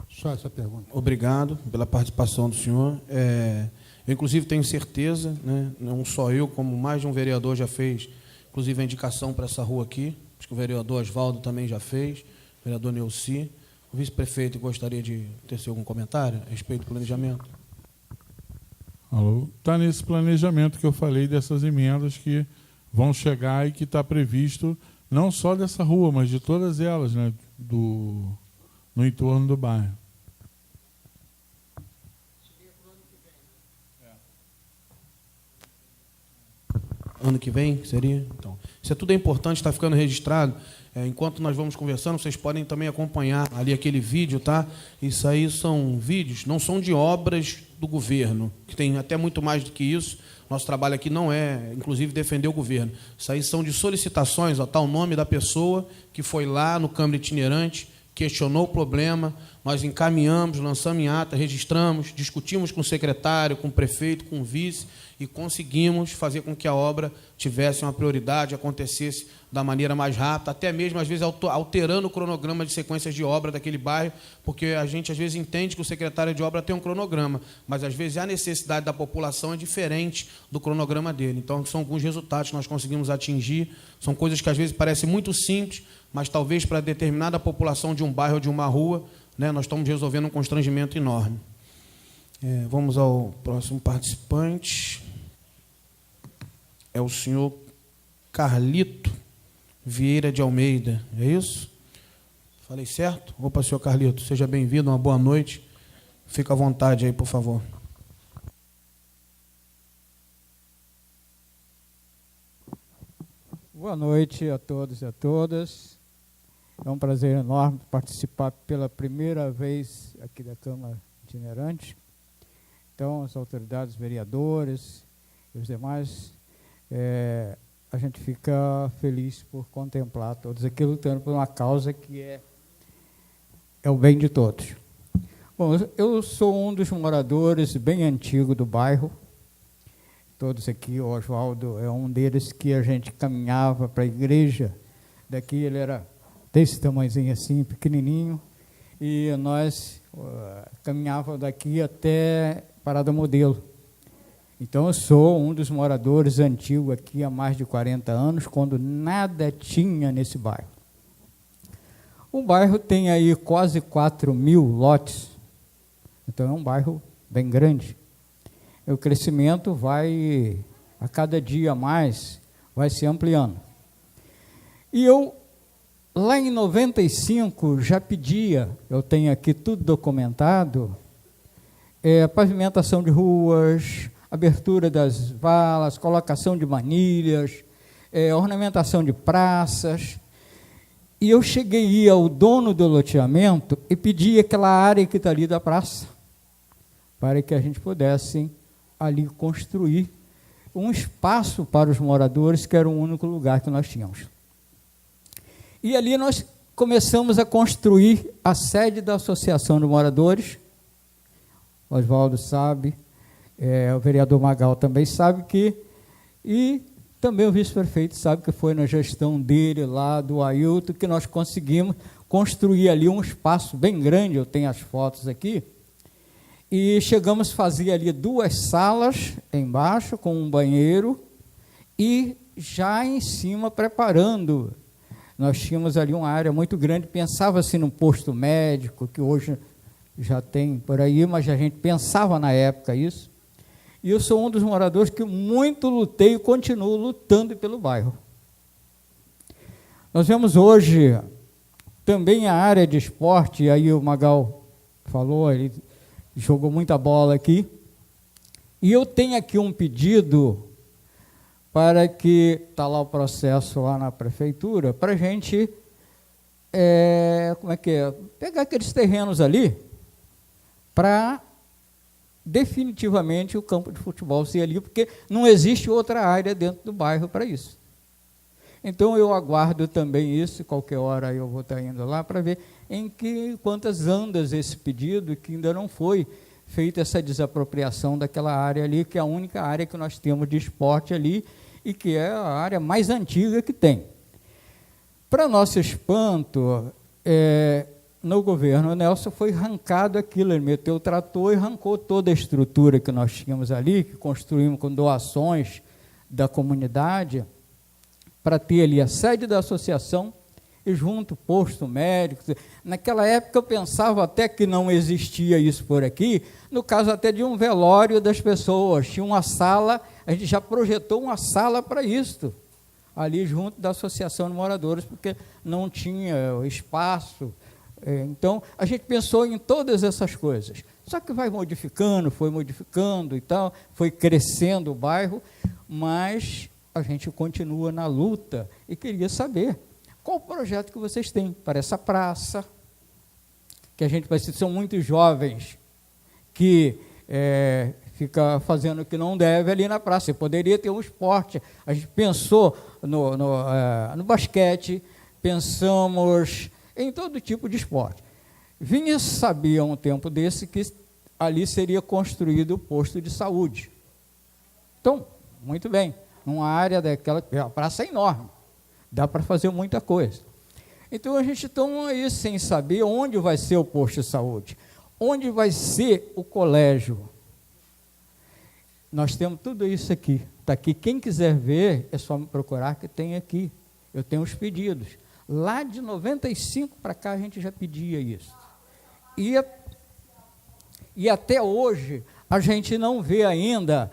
Só essa pergunta.
Obrigado pela participação do senhor. Eu, inclusive, tenho certeza, né, não só eu, como mais de um vereador já fez, inclusive, a indicação para essa rua aqui. Acho que o vereador Oswaldo também já fez, o vereador Neuci. O vice-prefeito gostaria de ter algum comentário a respeito do planejamento?
Alô? Está nesse planejamento que eu falei dessas emendas que vão chegar e que está previsto não só dessa rua, mas de todas elas, né, no entorno do bairro.
Ano que vem, seria? Então, Isso tudo é importante, está ficando registrado. Enquanto nós vamos conversando, vocês podem também acompanhar ali aquele vídeo, tá? Isso aí são vídeos, não são de obras do governo, que tem até muito mais do que isso. Nosso trabalho aqui não é, inclusive, defender o governo. Isso aí são de solicitações, está o nome da pessoa que foi lá no Câmara Itinerante, questionou o problema, nós encaminhamos, lançamos em ata, registramos, discutimos com o secretário, com o prefeito, com o vice, e conseguimos fazer com que a obra tivesse uma prioridade, acontecesse da maneira mais rápida, até mesmo, às vezes, alterando o cronograma de sequências de obra daquele bairro, porque a gente, às vezes, entende que o secretário de obra tem um cronograma, mas, às vezes, a necessidade da população é diferente do cronograma dele. Então, são alguns resultados que nós conseguimos atingir, são coisas que, às vezes, parecem muito simples, mas, talvez, para determinada população de um bairro ou de uma rua, né, nós estamos resolvendo um constrangimento enorme. Vamos ao próximo participante. É o senhor Carlito Vieira de Almeida, é isso? Falei certo? Opa, senhor Carlito, seja bem-vindo, uma boa noite. Fica à vontade aí, por favor.
Boa noite a todos e a todas. É um prazer enorme participar pela primeira vez aqui da Câmara Itinerante. Então, as autoridades, vereadores e os demais, a gente fica feliz por contemplar todos aqui lutando por uma causa que é o bem de todos. Bom, eu sou um dos moradores bem antigos do bairro. Todos aqui, o Oswaldo é um deles que a gente caminhava para a igreja. Daqui ele era desse tamanhozinho assim, pequenininho, e nós caminhávamos daqui até Parada Modelo. Então, eu sou um dos moradores antigos aqui há mais de 40 anos, quando nada tinha nesse bairro. O bairro tem aí quase 4.000 lotes, então é um bairro bem grande. O crescimento vai, a cada dia mais, vai se ampliando. E eu, lá em 95, já pedia, eu tenho aqui tudo documentado, pavimentação de ruas, abertura das valas, colocação de manilhas, ornamentação de praças. E eu cheguei ao dono do loteamento e pedi aquela área que está ali da praça, para que a gente pudesse ali construir um espaço para os moradores, que era o único lugar que nós tínhamos. E ali nós começamos a construir a sede da Associação de Moradores. O Oswaldo sabe, o vereador Magal também sabe que, e também o vice-prefeito sabe que foi na gestão dele lá, do Ailton, que nós conseguimos construir ali um espaço bem grande, eu tenho as fotos aqui, e chegamos a fazer ali 2 salas embaixo, com um banheiro, e já em cima preparando. Nós tínhamos ali uma área muito grande, pensava-se num posto médico, que hoje já tem por aí, mas a gente pensava na época isso. E eu sou um dos moradores que muito lutei e continuo lutando pelo bairro. Nós vemos hoje também a área de esporte, aí o Magal falou, ele jogou muita bola aqui, e eu tenho aqui um pedido para que, está lá o processo lá na prefeitura, para a gente, pegar aqueles terrenos ali, para definitivamente o campo de futebol ser ali, porque não existe outra área dentro do bairro para isso. Então, eu aguardo também isso, qualquer hora eu vou estar indo lá para ver quantas andas esse pedido, que ainda não foi feita essa desapropriação daquela área ali, que é a única área que nós temos de esporte ali, e que é a área mais antiga que tem. Para nosso espanto, no governo Nelson foi arrancado aquilo, ele meteu o trator e arrancou toda a estrutura que nós tínhamos ali, que construímos com doações da comunidade, para ter ali a sede da associação e junto posto médico. Naquela época eu pensava até que não existia isso por aqui, no caso até de um velório das pessoas, tinha uma sala, a gente já projetou uma sala para isso, ali junto da Associação de Moradores, porque não tinha espaço. Então, a gente pensou em todas essas coisas. Só que foi modificando e tal, foi crescendo o bairro, mas a gente continua na luta e queria saber qual o projeto que vocês têm para essa praça, que a gente vai ser, são muitos jovens que fica fazendo o que não deve ali na praça. Você poderia ter um esporte. A gente pensou no basquete, pensamos em todo tipo de esporte. Vinha saber há um tempo desse que ali seria construído o posto de saúde. Então, muito bem, numa área daquela, a praça é enorme, dá para fazer muita coisa. Então, a gente está aí sem saber onde vai ser o posto de saúde, onde vai ser o colégio. Nós temos tudo isso aqui, está aqui. Quem quiser ver, é só me procurar que tem aqui. Eu tenho os pedidos. Lá de 95 para cá a gente já pedia isso. E até hoje a gente não vê ainda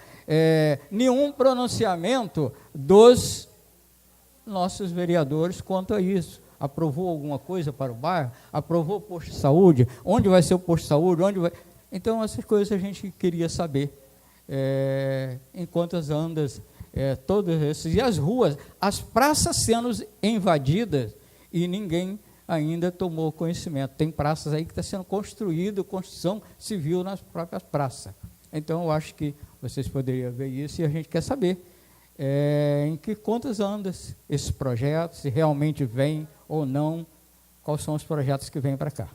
nenhum pronunciamento dos nossos vereadores quanto a isso. Aprovou alguma coisa para o bairro? Aprovou o posto de saúde? Onde vai ser o posto de saúde? Onde vai... Então, essas coisas a gente queria saber. Em quantas andas, todas essas, e as ruas, as praças sendo invadidas e ninguém ainda tomou conhecimento. Tem praças aí que está sendo construída, construção civil nas próprias praças. Então, eu acho que vocês poderiam ver isso e a gente quer saber em que contas anda esse projeto, se realmente vem ou não, quais são os projetos que vêm para cá.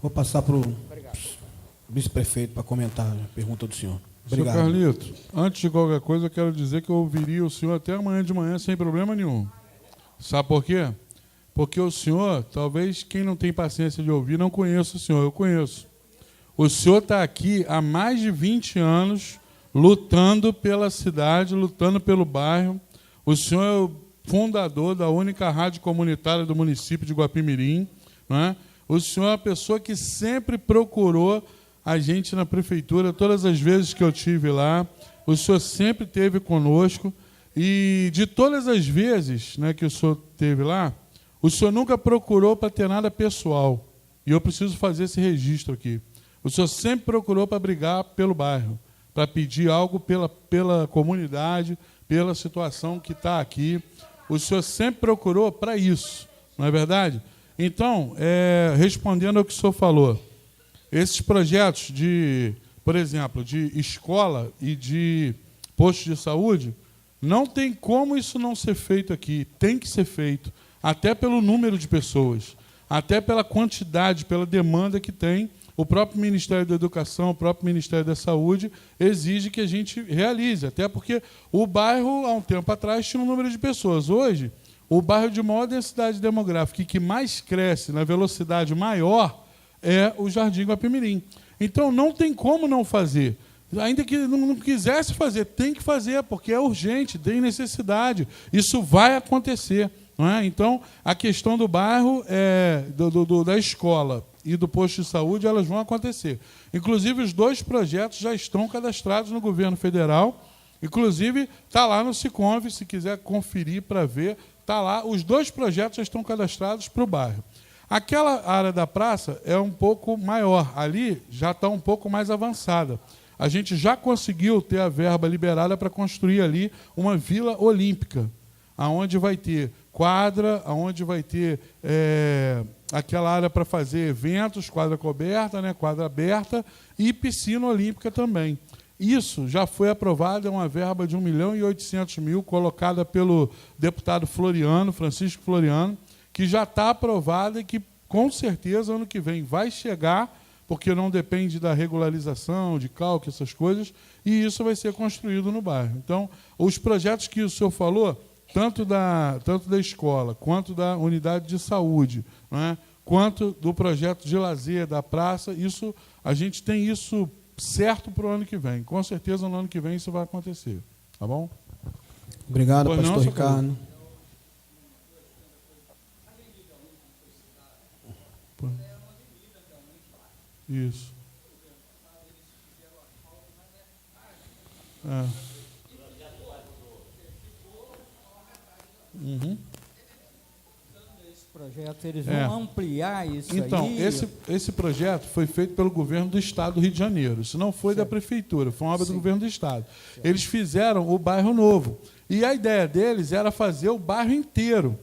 Vou passar para o vice-prefeito para comentar a pergunta do senhor. Obrigado.
Senhor Carlito, antes de qualquer coisa, eu quero dizer que eu ouviria o senhor até amanhã de manhã sem problema nenhum. Sabe por quê? Porque o senhor, talvez quem não tem paciência de ouvir, não conheça o senhor, eu conheço. O senhor está aqui há mais de 20 anos lutando pela cidade, lutando pelo bairro. O senhor é o fundador da única rádio comunitária do município de Guapimirim, não é? O senhor é uma pessoa que sempre procurou a gente na prefeitura, todas as vezes que eu estive lá, o senhor sempre esteve conosco, e de todas as vezes, né, que o senhor esteve lá, o senhor nunca procurou para ter nada pessoal, e eu preciso fazer esse registro aqui. O senhor sempre procurou para brigar pelo bairro, para pedir algo pela comunidade, pela situação que está aqui. O senhor sempre procurou para isso, não é verdade? Então, respondendo ao que o senhor falou, esses projetos por exemplo, de escola e de posto de saúde, não tem como isso não ser feito aqui. Tem que ser feito, até pelo número de pessoas, até pela quantidade, pela demanda que tem. O próprio Ministério da Educação, o próprio Ministério da Saúde exige que a gente realize, até porque o bairro, há um tempo atrás, tinha um número de pessoas. Hoje, o bairro de maior densidade demográfica e que mais cresce na velocidade maior é o Jardim Guapimirim. Então, não tem como não fazer. Ainda que não quisesse fazer, tem que fazer, porque é urgente, tem necessidade. Isso vai acontecer. Não é? Então, a questão do bairro, da escola e do posto de saúde, elas vão acontecer. Inclusive, os dois projetos já estão cadastrados no governo federal. Inclusive, está lá no Siconv, se quiser conferir para ver, está lá. Os dois projetos já estão cadastrados para o bairro. Aquela área da praça é um pouco maior. Ali já está um pouco mais avançada. A gente já conseguiu ter a verba liberada para construir ali uma vila olímpica, onde vai ter quadra, onde vai ter aquela área para fazer eventos, quadra coberta, né, quadra aberta e piscina olímpica também. Isso já foi aprovado, é uma verba de 1.800.000, colocada pelo deputado Floriano, Francisco Floriano, que já está aprovada e que, com certeza, ano que vem vai chegar, porque não depende da regularização, de cálculo, essas coisas, e isso vai ser construído no bairro. Então, os projetos que o senhor falou, tanto da escola, quanto da unidade de saúde, né, quanto do projeto de lazer da praça, isso, a gente tem isso certo para o ano que vem. Com certeza, no ano que vem, isso vai acontecer. Tá bom?
Obrigado,
Pois
pastor
não,
Ricardo.
Isso. Uhum.
projeto, eles vão ampliar isso
então,
aí?
Esse projeto foi feito pelo governo do Estado do Rio de Janeiro. Isso não foi da Prefeitura, foi uma obra do governo do Estado. Eles fizeram o bairro novo. E a ideia deles era fazer o bairro inteiro.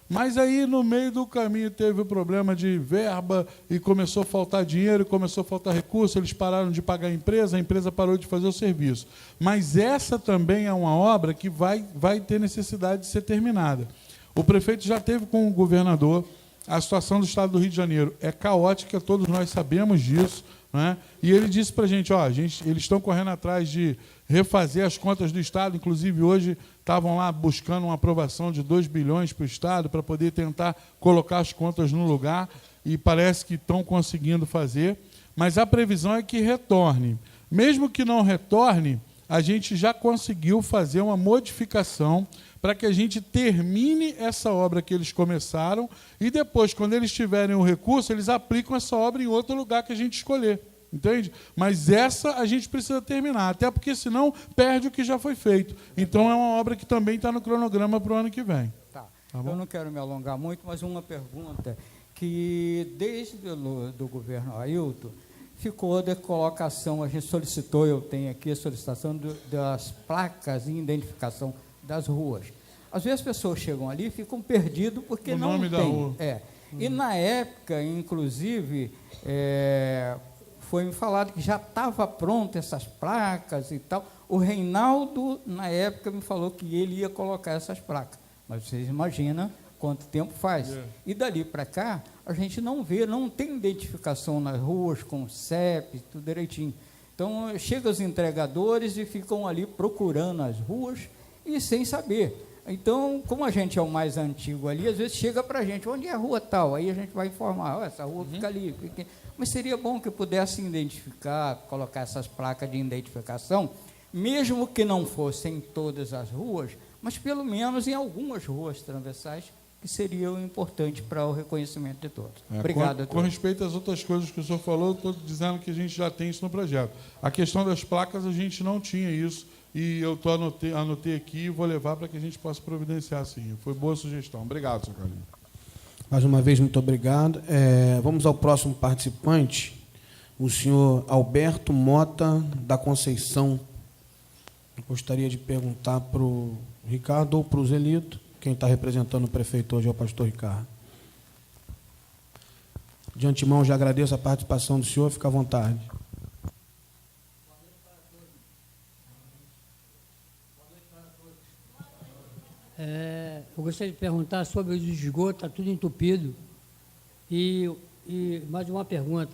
Mas aí, no meio do caminho, teve o problema de verba e começou a faltar dinheiro, começou a faltar recurso, eles pararam de pagar a empresa parou de fazer o serviço. Mas essa também é uma obra que vai ter necessidade de ser terminada. O prefeito já teve com o governador. A situação do Estado do Rio de Janeiro é caótica, todos nós sabemos disso, né? E ele disse para a gente, eles estão correndo atrás de refazer as contas do Estado, inclusive hoje estavam lá buscando uma aprovação de 2 bilhões para o Estado, para poder tentar colocar as contas no lugar, e parece que estão conseguindo fazer, mas a previsão é que retorne. Mesmo que não retorne, a gente já conseguiu fazer uma modificação para que a gente termine essa obra que eles começaram e depois, quando eles tiverem o recurso, eles aplicam essa obra em outro lugar que a gente escolher. Entende? Mas essa a gente precisa terminar, até porque senão perde o que já foi feito. Então é uma obra que também está no cronograma para o ano que vem.
Tá.
Tá bom?
Eu não quero me alongar muito, mas uma pergunta que desde do governo Ailton ficou de colocação, a gente solicitou, eu tenho aqui a solicitação das placas de identificação das ruas. Às vezes as pessoas chegam ali e ficam perdidas porque
o
não
nome
tem.
Da rua.
E na época, inclusive, foi me falado que já estava pronto essas placas e tal. O Reinaldo, na época, me falou que ele ia colocar essas placas. Mas vocês imaginam quanto tempo faz. E dali para cá, a gente não vê, não tem identificação nas ruas com CEP, tudo direitinho. Então, chegam os entregadores e ficam ali procurando as ruas e sem saber. Então, como a gente é o mais antigo ali, às vezes chega para a gente, onde é a rua tal? Aí a gente vai informar, essa rua fica ali. Mas seria bom que pudesse identificar, colocar essas placas de identificação, mesmo que não fossem em todas as ruas, mas pelo menos em algumas ruas transversais, que seriam importantes para o reconhecimento de todos. Obrigado.
Com respeito às outras coisas que o senhor falou, estou dizendo que a gente já tem isso no projeto. A questão das placas, a gente não tinha isso, e eu anotei aqui e vou levar para que a gente possa providenciar, sim. Foi boa sugestão. Obrigado, senhor Carlinhos.
Mais uma vez, muito obrigado. Vamos ao próximo participante, o senhor Alberto Mota da Conceição. Eu gostaria de perguntar para o Ricardo ou para o Zelito. Quem está representando o prefeito hoje é o pastor Ricardo. De antemão, já agradeço a participação do senhor. Fica à vontade.
Eu gostaria de perguntar sobre o esgoto, está tudo entupido. E mais uma pergunta.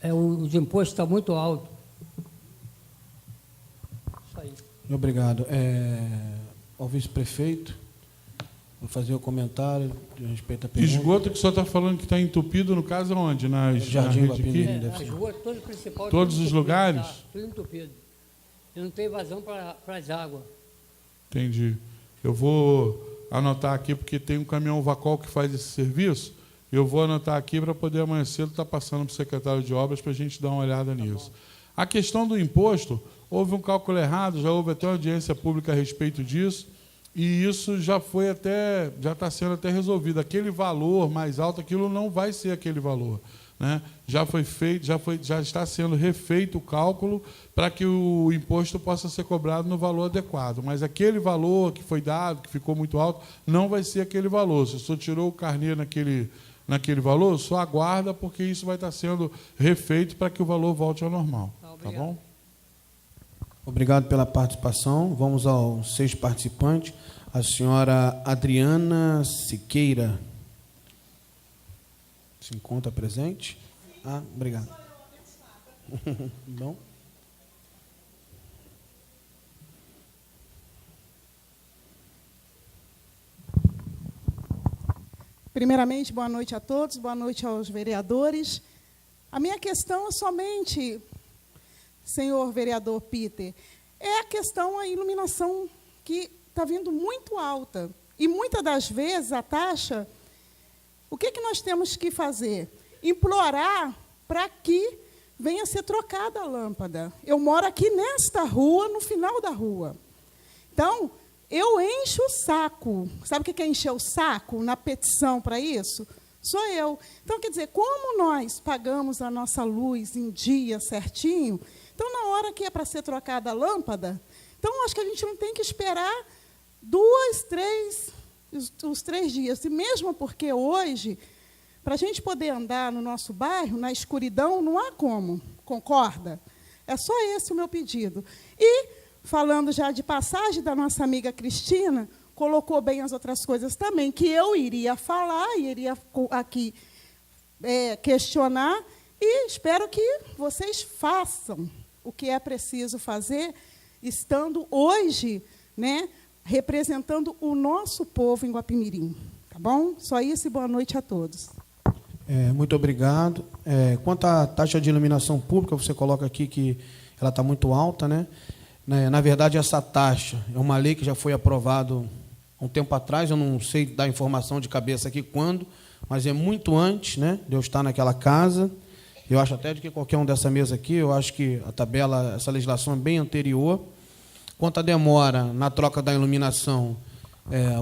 Os impostos estão muito altos. Isso aí.
Obrigado. Ao vice-prefeito, vou fazer o comentário de respeito à pergunta.
Esgoto que o senhor está falando que está entupido, no caso, onde?
Jardim
na
Guapimirim.
As ruas todas principais.
Todos os lugares?
Tá, tudo entupido. E não tem vazão para as águas.
Entendi. Eu vou anotar aqui, porque tem um caminhão Vacol que faz esse serviço. Eu vou anotar aqui para poder amanhã cedo estar passando para o secretário de obras para a gente dar uma olhada nisso. A questão do imposto, houve um cálculo errado, já houve até uma audiência pública a respeito disso, e isso já está sendo até resolvido. Aquele valor mais alto, aquilo não vai ser aquele valor, né? Já foi feito, já está sendo refeito o cálculo para que o imposto possa ser cobrado no valor adequado. Mas aquele valor que foi dado, que ficou muito alto, não vai ser aquele valor. Se o senhor tirou o carnê naquele valor, só aguarda, porque isso vai estar sendo refeito para que o valor volte ao normal. Tá bom?
Obrigado pela participação. Vamos ao 6º participante, a senhora Adriana Siqueira. Se encontra presente? Obrigado. Bom.
Primeiramente, boa noite a todos, boa noite aos vereadores. A minha questão é somente, senhor vereador Peter, é a questão da iluminação que está vindo muito alta. E muitas das vezes a taxa, o que nós temos que fazer? Implorar para que venha a ser trocada a lâmpada. Eu moro aqui nesta rua, no final da rua. Então, Eu encho o saco. Sabe o que é encher o saco na petição para isso? Sou eu. Então, quer dizer, como nós pagamos a nossa luz em dia certinho, então, na hora que é para ser trocada a lâmpada, então, acho que a gente não tem que esperar os 3 dias. E mesmo porque hoje, para a gente poder andar no nosso bairro, na escuridão, não há como. Concorda? É só esse o meu pedido. E, falando já de passagem da nossa amiga Cristina, colocou bem as outras coisas também, que eu iria falar, e iria aqui questionar, e espero que vocês façam o que é preciso fazer, estando hoje, né, representando o nosso povo em Guapimirim. Tá bom? Só isso e boa noite a todos.
Muito obrigado. Quanto à taxa de iluminação pública, você coloca aqui que ela está muito alta, né? Na verdade, essa taxa é uma lei que já foi aprovada há um tempo atrás, eu não sei dar informação de cabeça aqui quando, mas é muito antes, né, de eu estar naquela casa. Eu acho até de que qualquer um dessa mesa aqui, eu acho que a tabela, essa legislação é bem anterior. Quanto à demora na troca da iluminação,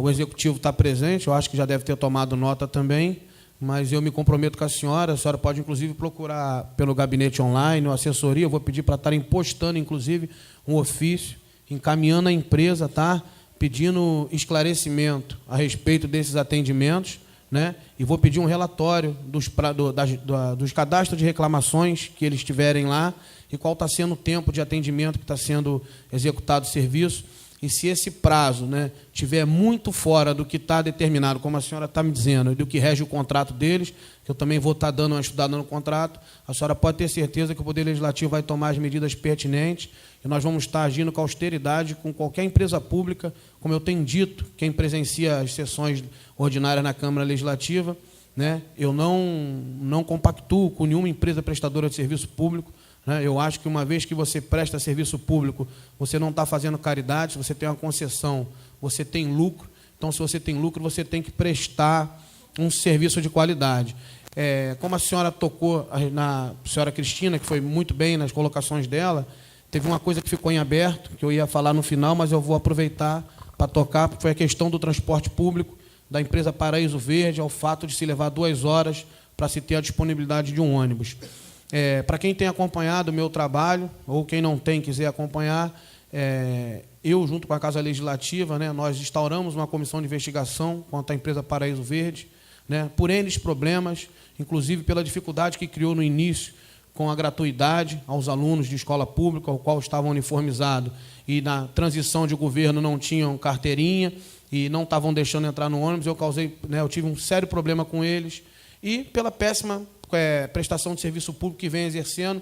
o Executivo está presente, eu acho que já deve ter tomado nota também, mas eu me comprometo com a senhora pode, inclusive, procurar pelo gabinete online, ou assessoria, eu vou pedir para estarem postando, inclusive, um ofício, encaminhando a empresa, tá? Pedindo esclarecimento a respeito desses atendimentos, né? E vou pedir um relatório dos cadastros de reclamações que eles tiverem lá e qual está sendo o tempo de atendimento que está sendo executado o serviço. E se esse prazo, né, tiver muito fora do que está determinado, como a senhora está me dizendo, e do que rege o contrato deles, que eu também vou estar dando uma estudada no contrato, a senhora pode ter certeza que o Poder Legislativo vai tomar as medidas pertinentes e nós vamos estar agindo com austeridade com qualquer empresa pública, como eu tenho dito, quem presencia as sessões ordinárias na Câmara Legislativa, né, eu não compactuo com nenhuma empresa prestadora de serviço público. Eu acho que uma vez que você presta serviço público, você não está fazendo caridade, se você tem uma concessão, você tem lucro. Então, se você tem lucro, você tem que prestar um serviço de qualidade. Como a senhora tocou na senhora Cristina, que foi muito bem nas colocações dela, teve uma coisa que ficou em aberto, que eu ia falar no final, mas eu vou aproveitar para tocar, porque foi a questão do transporte público da empresa Paraíso Verde, ao fato de se levar 2 horas para se ter a disponibilidade de um ônibus. Para quem tem acompanhado o meu trabalho, ou quem não tem, quiser acompanhar, eu, junto com a Casa Legislativa, né, nós instauramos uma comissão de investigação contra a empresa Paraíso Verde, né, por N problemas, inclusive pela dificuldade que criou no início com a gratuidade aos alunos de escola pública, ao qual estavam uniformizados, e na transição de governo não tinham carteirinha e não estavam deixando entrar no ônibus. Eu tive um sério problema com eles, e pela péssima prestação de serviço público que vem exercendo.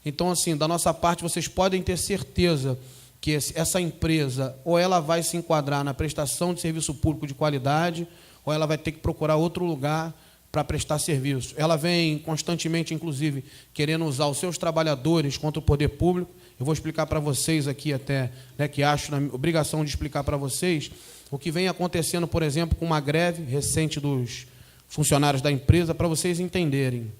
Então, assim, da nossa parte, vocês podem ter certeza que essa empresa, ou ela vai se enquadrar na prestação de serviço público de qualidade, ou ela vai ter que procurar outro lugar para prestar serviço. Ela vem constantemente, inclusive, querendo usar os seus trabalhadores contra o poder público. Eu vou explicar para vocês aqui até, né, que acho na obrigação de explicar para vocês o que vem acontecendo, por exemplo, com uma greve recente dos funcionários da empresa, para vocês entenderem.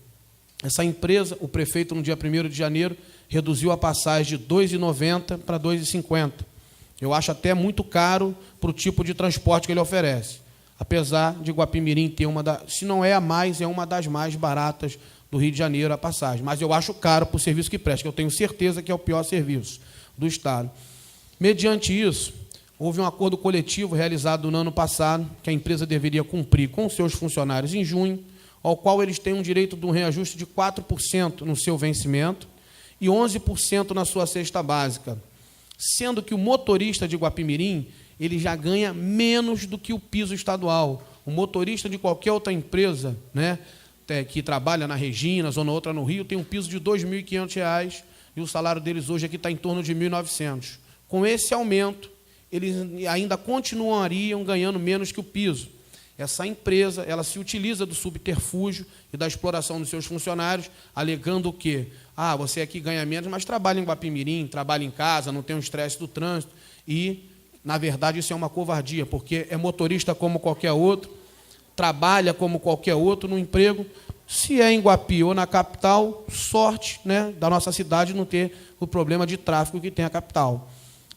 Essa empresa, o prefeito, no dia 1º de janeiro, reduziu a passagem de R$ 2,90 para R$ 2,50. Eu acho até muito caro para o tipo de transporte que ele oferece. Apesar de Guapimirim ter se não é a mais, é uma das mais baratas do Rio de Janeiro a passagem. Mas eu acho caro para o serviço que presta, que eu tenho certeza que é o pior serviço do Estado. Mediante isso, houve um acordo coletivo realizado no ano passado, que a empresa deveria cumprir com seus funcionários em junho, ao qual eles têm um direito de um reajuste de 4% no seu vencimento e 11% na sua cesta básica, sendo que o motorista de Guapimirim, ele já ganha menos do que o piso estadual. O motorista de qualquer outra empresa, né, que trabalha na Regina, Zona Outra no Rio, tem um piso de R$ 2.500 e o salário deles hoje aqui está em torno de R$ 1.900. Com esse aumento, eles ainda continuariam ganhando menos que o piso. Essa empresa, ela se utiliza do subterfúgio e da exploração dos seus funcionários, alegando o quê? Você aqui ganha menos, mas trabalha em Guapimirim, trabalha em casa, não tem o estresse do trânsito. E, na verdade, isso é uma covardia, porque é motorista como qualquer outro, trabalha como qualquer outro no emprego. Se é em Guapi ou na capital, sorte, né, da nossa cidade não ter o problema de tráfego que tem a capital.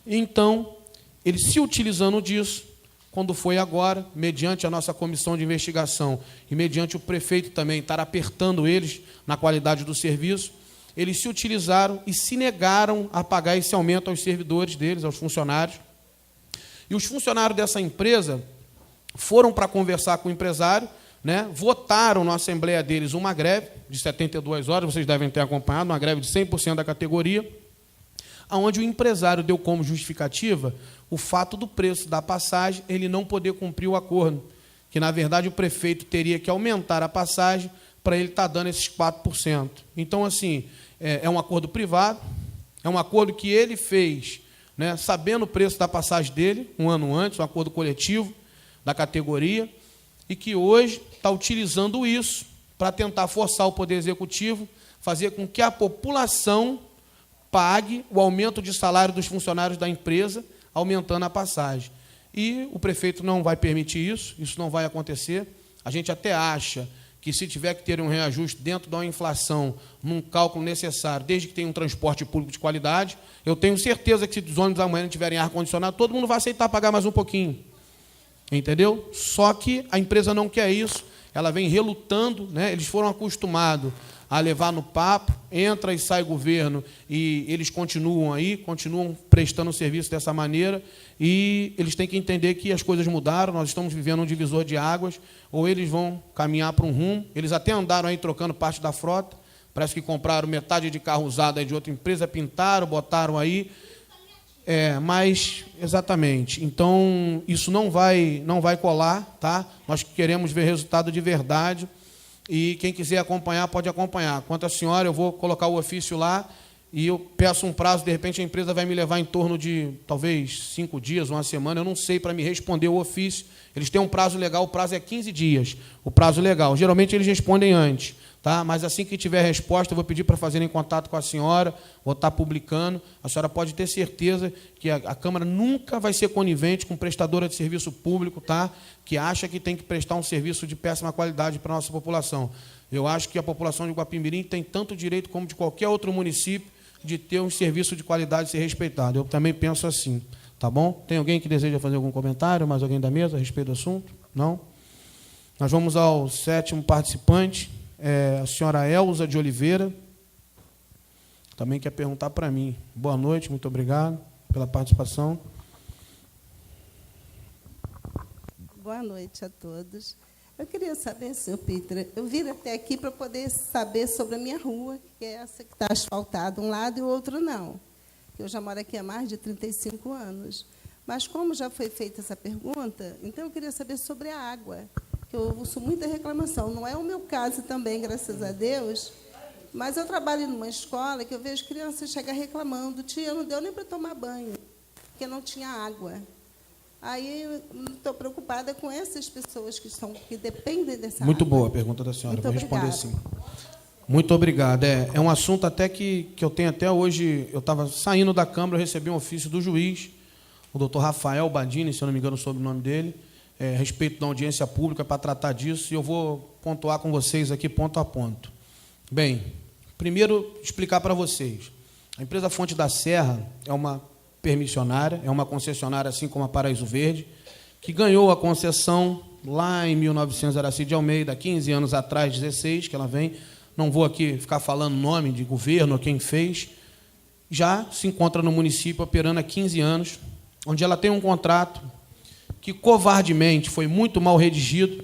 Então, ele se utilizando disso, quando foi agora, mediante a nossa comissão de investigação e mediante o prefeito também estar apertando eles na qualidade do serviço, eles se utilizaram e se negaram a pagar esse aumento aos servidores deles, aos funcionários. E os funcionários dessa empresa foram para conversar com o empresário, né, votaram na assembleia deles uma greve de 72 horas, vocês devem ter acompanhado, uma greve de 100% da categoria, onde o empresário deu como justificativa o fato do preço da passagem ele não poder cumprir o acordo, que, na verdade, o prefeito teria que aumentar a passagem para ele estar dando esses 4%. Então, assim, é um acordo privado, é um acordo que ele fez, né, sabendo o preço da passagem dele, um ano antes, um acordo coletivo da categoria, e que hoje está utilizando isso para tentar forçar o Poder Executivo, fazer com que a população pague o aumento de salário dos funcionários da empresa, aumentando a passagem. E o prefeito não vai permitir isso não vai acontecer. A gente até acha que, se tiver que ter um reajuste dentro da inflação, num cálculo necessário, desde que tenha um transporte público de qualidade, eu tenho certeza que, se os ônibus amanhã não tiverem ar-condicionado, todo mundo vai aceitar pagar mais um pouquinho. Entendeu? Só que a empresa não quer isso, ela vem relutando, né? Eles foram acostumados a levar no papo, entra e sai governo, e eles continuam aí, continuam prestando serviço dessa maneira, e eles têm que entender que as coisas mudaram, nós estamos vivendo um divisor de águas, ou eles vão caminhar para um rumo, eles até andaram aí trocando parte da frota, parece que compraram metade de carro usado aí de outra empresa, pintaram, botaram aí, mas, exatamente, então, isso não vai colar, tá? Nós queremos ver resultado de verdade, e quem quiser acompanhar, pode acompanhar. Quanto à senhora, eu vou colocar o ofício lá, e eu peço um prazo, de repente a empresa vai me levar em torno de, talvez, 5 dias, uma semana, eu não sei, para me responder o ofício. Eles têm um prazo legal, o prazo é 15 dias, o prazo legal. Geralmente eles respondem antes, tá? Mas assim que tiver resposta, eu vou pedir para fazerem contato com a senhora, vou estar publicando. A senhora pode ter certeza que a Câmara nunca vai ser conivente com prestadora de serviço público, tá? Que acha que tem que prestar um serviço de péssima qualidade para a nossa população. Eu acho que a população de Guapimirim tem tanto direito como de qualquer outro município de ter um serviço de qualidade e ser respeitado. Eu também penso assim, tá bom? Tem alguém que deseja fazer algum comentário, mais alguém da mesa a respeito do assunto? Não? Nós vamos ao 7º participante, a senhora Elza de Oliveira, também quer perguntar para mim. Boa noite, muito obrigado pela participação.
Boa noite a todos. Eu queria saber, senhor Peter, eu vim até aqui para poder saber sobre a minha rua, que é essa que está asfaltada, um lado e o outro não. Eu já moro aqui há mais de 35 anos. Mas, como já foi feita essa pergunta, então eu queria saber sobre a água, que eu ouço muita reclamação. Não é o meu caso também, graças a Deus, mas eu trabalho numa escola que eu vejo crianças chegar reclamando, tia, não deu nem para tomar banho, porque não tinha água. Aí eu estou preocupada com essas pessoas que dependem dessa água.
Muito boa a pergunta da senhora, vou responder sim. Muito obrigado. É um assunto até que eu tenho até hoje. Eu estava saindo da Câmara, eu recebi um ofício do juiz, o doutor Rafael Badini, se eu não me engano sobre o nome dele, a respeito da audiência pública para tratar disso, e eu vou pontuar com vocês aqui ponto a ponto. Bem, primeiro explicar para vocês. A empresa Fonte da Serra é uma permissionária, é uma concessionária, assim como a Paraíso Verde, que ganhou a concessão lá em 1900, Aracide de Almeida, 15 anos atrás, 16, que ela vem. Não vou aqui ficar falando nome de governo ou quem fez. Já se encontra no município operando há 15 anos, onde ela tem um contrato que covardemente foi muito mal redigido,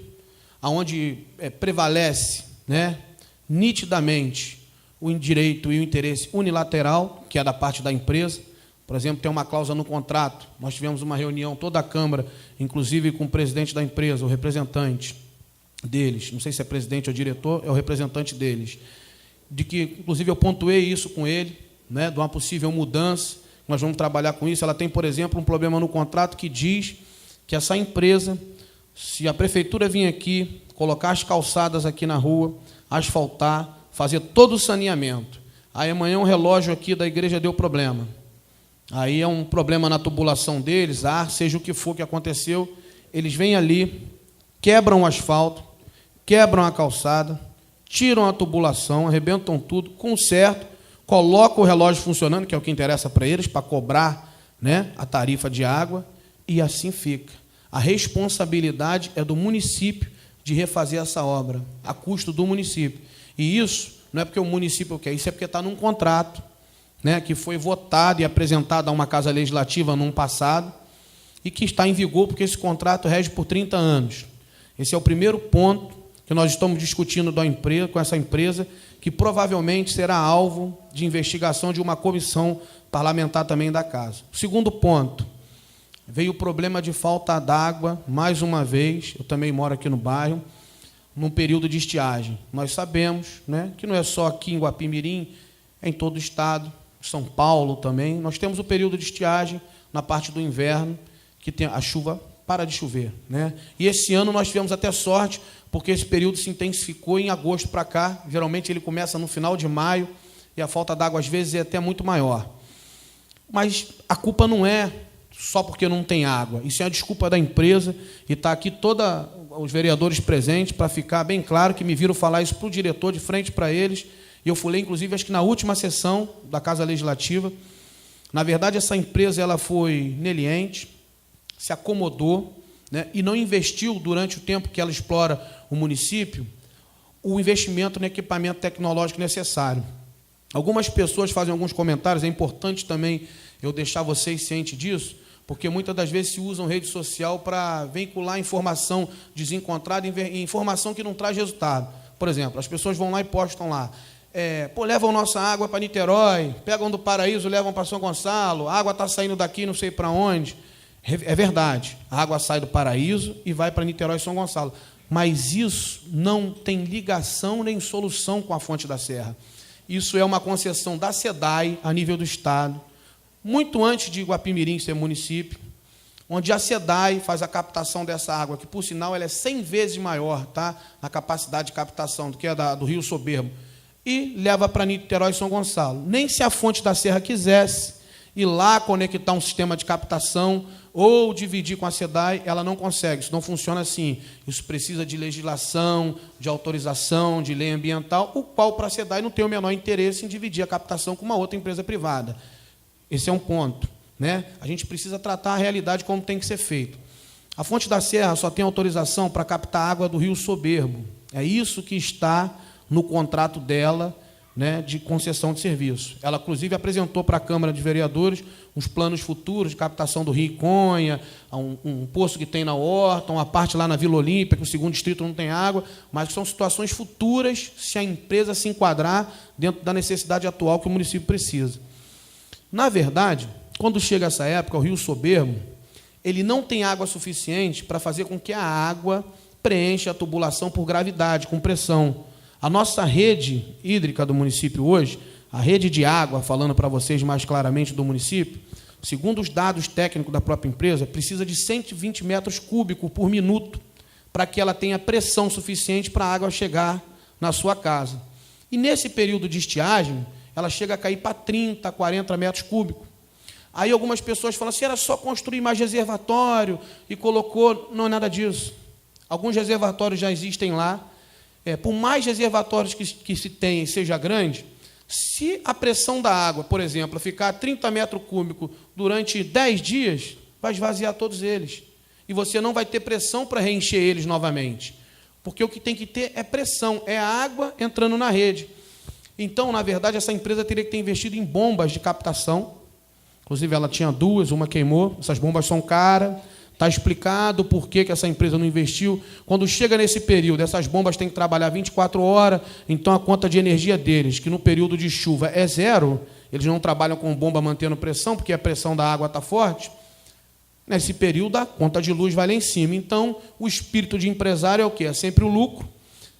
onde prevalece, né, nitidamente o direito e o interesse unilateral, que é da parte da empresa. Por exemplo, tem uma cláusula no contrato. Nós tivemos uma reunião, toda a Câmara, inclusive com o presidente da empresa, o representante deles, não sei se é presidente ou diretor, é o representante deles, de que, inclusive, eu pontuei isso com ele, né, de uma possível mudança, nós vamos trabalhar com isso. Ela tem, por exemplo, um problema no contrato que diz que essa empresa, se a prefeitura vir aqui, colocar as calçadas aqui na rua, asfaltar, fazer todo o saneamento, aí amanhã um relógio aqui da igreja deu problema, aí é um problema na tubulação deles, seja o que for que aconteceu, eles vêm ali, quebram o asfalto, quebram a calçada, tiram a tubulação, arrebentam tudo, consertam, colocam o relógio funcionando, que é o que interessa para eles, para cobrar né, a tarifa de água, e assim fica. A responsabilidade é do município de refazer essa obra, a custo do município. E isso não é porque o município quer, isso é porque está num contrato, né, que foi votado e apresentado a uma casa legislativa no passado, e que está em vigor porque esse contrato rege por 30 anos. Esse é o primeiro ponto que nós estamos discutindo com essa empresa, que provavelmente será alvo de investigação de uma comissão parlamentar também da casa. O segundo ponto, veio o problema de falta d'água, mais uma vez, eu também moro aqui no bairro, num período de estiagem. Nós sabemos, né, que não é só aqui em Guapimirim, é em todo o estado, São Paulo também, nós temos o período de estiagem na parte do inverno, que tem a chuva para de chover, né? E esse ano nós tivemos até sorte, porque esse período se intensificou em agosto para cá, geralmente ele começa no final de maio, e a falta d'água às vezes é até muito maior. Mas a culpa não é só porque não tem água, isso é a desculpa da empresa, e está aqui todos os vereadores presentes, para ficar bem claro que me viram falar isso para o diretor, de frente para eles, e eu falei, inclusive, acho que na última sessão da Casa Legislativa. Na verdade, essa empresa ela foi neliente, se acomodou, né, e não investiu, durante o tempo que ela explora o município, o investimento no equipamento tecnológico necessário. Algumas pessoas fazem alguns comentários, é importante também eu deixar vocês cientes disso, porque muitas das vezes se usam rede social para vincular informação desencontrada, informação que não traz resultado. Por exemplo, as pessoas vão lá e postam lá, levam nossa água para Niterói, pegam do Paraíso, levam para São Gonçalo, a água está saindo daqui não sei para onde. É verdade, a água sai do Paraíso e vai para Niterói e São Gonçalo, mas isso não tem ligação nem solução com a Fonte da Serra. Isso é uma concessão da SEDAI, a nível do Estado, muito antes de Guapimirim ser município, onde a SEDAI faz a captação dessa água, que, por sinal, ela é 100 vezes maior, tá, na capacidade de captação do que a do Rio Soberbo, e leva para Niterói e São Gonçalo. Nem se a Fonte da Serra quisesse ir lá conectar um sistema de captação ou dividir com a SEDAI, ela não consegue, isso não funciona assim. Isso precisa de legislação, de autorização, de lei ambiental, o qual, para a SEDAI, não tem o menor interesse em dividir a captação com uma outra empresa privada. Esse é um ponto, né? A gente precisa tratar a realidade como tem que ser feito. A Fonte da Serra só tem autorização para captar água do Rio Soberbo. É isso que está no contrato dela, né, de concessão de serviço. Ela, inclusive, apresentou para a Câmara de Vereadores uns planos futuros de captação do Rio Conha, um poço que tem na Horta, uma parte lá na Vila Olímpia, que o segundo distrito não tem água, mas que são situações futuras se a empresa se enquadrar dentro da necessidade atual que o município precisa. Na verdade, quando chega essa época, o Rio Soberbo, ele não tem água suficiente para fazer com que a água preencha a tubulação por gravidade, com pressão. A nossa rede hídrica do município hoje, a rede de água, falando para vocês mais claramente do município, segundo os dados técnicos da própria empresa, precisa de 120 metros cúbicos por minuto para que ela tenha pressão suficiente para a água chegar na sua casa. E nesse período de estiagem, ela chega a cair para 30, 40 metros cúbicos. Aí algumas pessoas falam assim, era só construir mais reservatório e colocou... Não é nada disso. Alguns reservatórios já existem lá. Por mais reservatórios que se tenha e seja grande, se a pressão da água, por exemplo, ficar a 30 metros cúbicos durante 10 dias, vai esvaziar todos eles. E você não vai ter pressão para reencher eles novamente. Porque o que tem que ter é pressão, é a água entrando na rede. Então, na verdade, essa empresa teria que ter investido em bombas de captação. Inclusive, ela tinha duas, uma queimou. Essas bombas são caras. Está explicado por que essa empresa não investiu. Quando chega nesse período, essas bombas têm que trabalhar 24 horas, então a conta de energia deles, que no período de chuva é zero, eles não trabalham com bomba mantendo pressão, porque a pressão da água está forte. Nesse período, a conta de luz vai lá em cima. Então, o espírito de empresário é o quê? É sempre o lucro.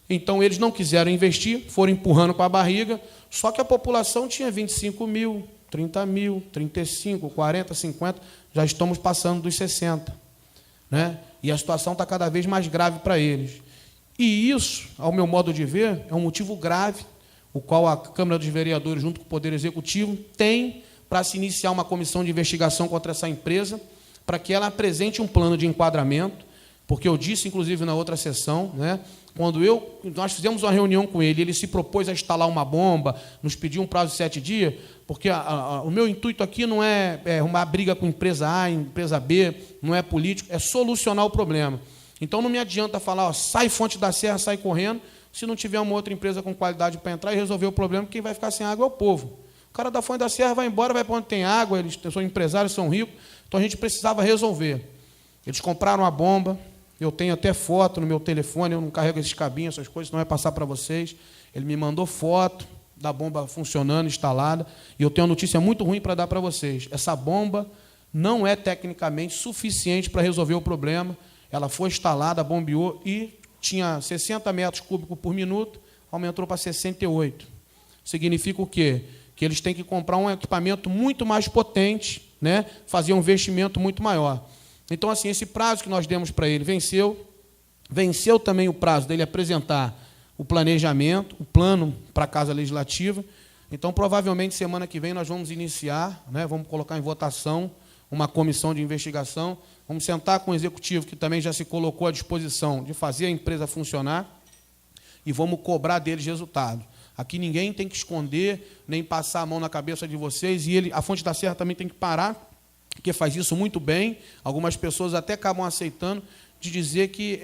Então, eles não quiseram investir, foram empurrando com a barriga, só que a população tinha 25 mil, 30 mil, 35, 40, 50, já estamos passando dos 60. Né? E a situação está cada vez mais grave para eles. E isso, ao meu modo de ver, é um motivo grave, o qual a Câmara dos Vereadores, junto com o Poder Executivo, tem para se iniciar uma comissão de investigação contra essa empresa, para que ela apresente um plano de enquadramento, porque eu disse, inclusive, na outra sessão, né, quando nós fizemos uma reunião com ele se propôs a instalar uma bomba, nos pediu um prazo de 7 dias, porque o meu intuito aqui não é uma briga com empresa A, empresa B, não é político, é solucionar o problema. Então, não me adianta falar, ó, sai Fonte da Serra, sai correndo, se não tiver uma outra empresa com qualidade para entrar e resolver o problema, quem vai ficar sem água é o povo. O cara da Fonte da Serra vai embora, vai para onde tem água, eles são empresários, são ricos, então a gente precisava resolver. Eles compraram a bomba, eu tenho até foto no meu telefone, eu não carrego esses cabinhos, essas coisas, não vai passar para vocês. Ele me mandou foto da bomba funcionando, instalada, e eu tenho uma notícia muito ruim para dar para vocês. Essa bomba não é tecnicamente suficiente para resolver o problema. Ela foi instalada, bombeou e tinha 60 metros cúbicos por minuto, aumentou para 68. Significa o quê? Que eles têm que comprar um equipamento muito mais potente, né? Fazer um investimento muito maior. Então, assim, esse prazo que nós demos para ele venceu também o prazo dele apresentar o planejamento, o plano para a Casa Legislativa. Então, provavelmente, semana que vem, nós vamos iniciar, né, vamos colocar em votação uma comissão de investigação, vamos sentar com o Executivo, que também já se colocou à disposição de fazer a empresa funcionar, e vamos cobrar deles resultado. Aqui ninguém tem que esconder, nem passar a mão na cabeça de vocês, e a Fonte da Serra também tem que parar, que faz isso muito bem, algumas pessoas até acabam aceitando, de dizer que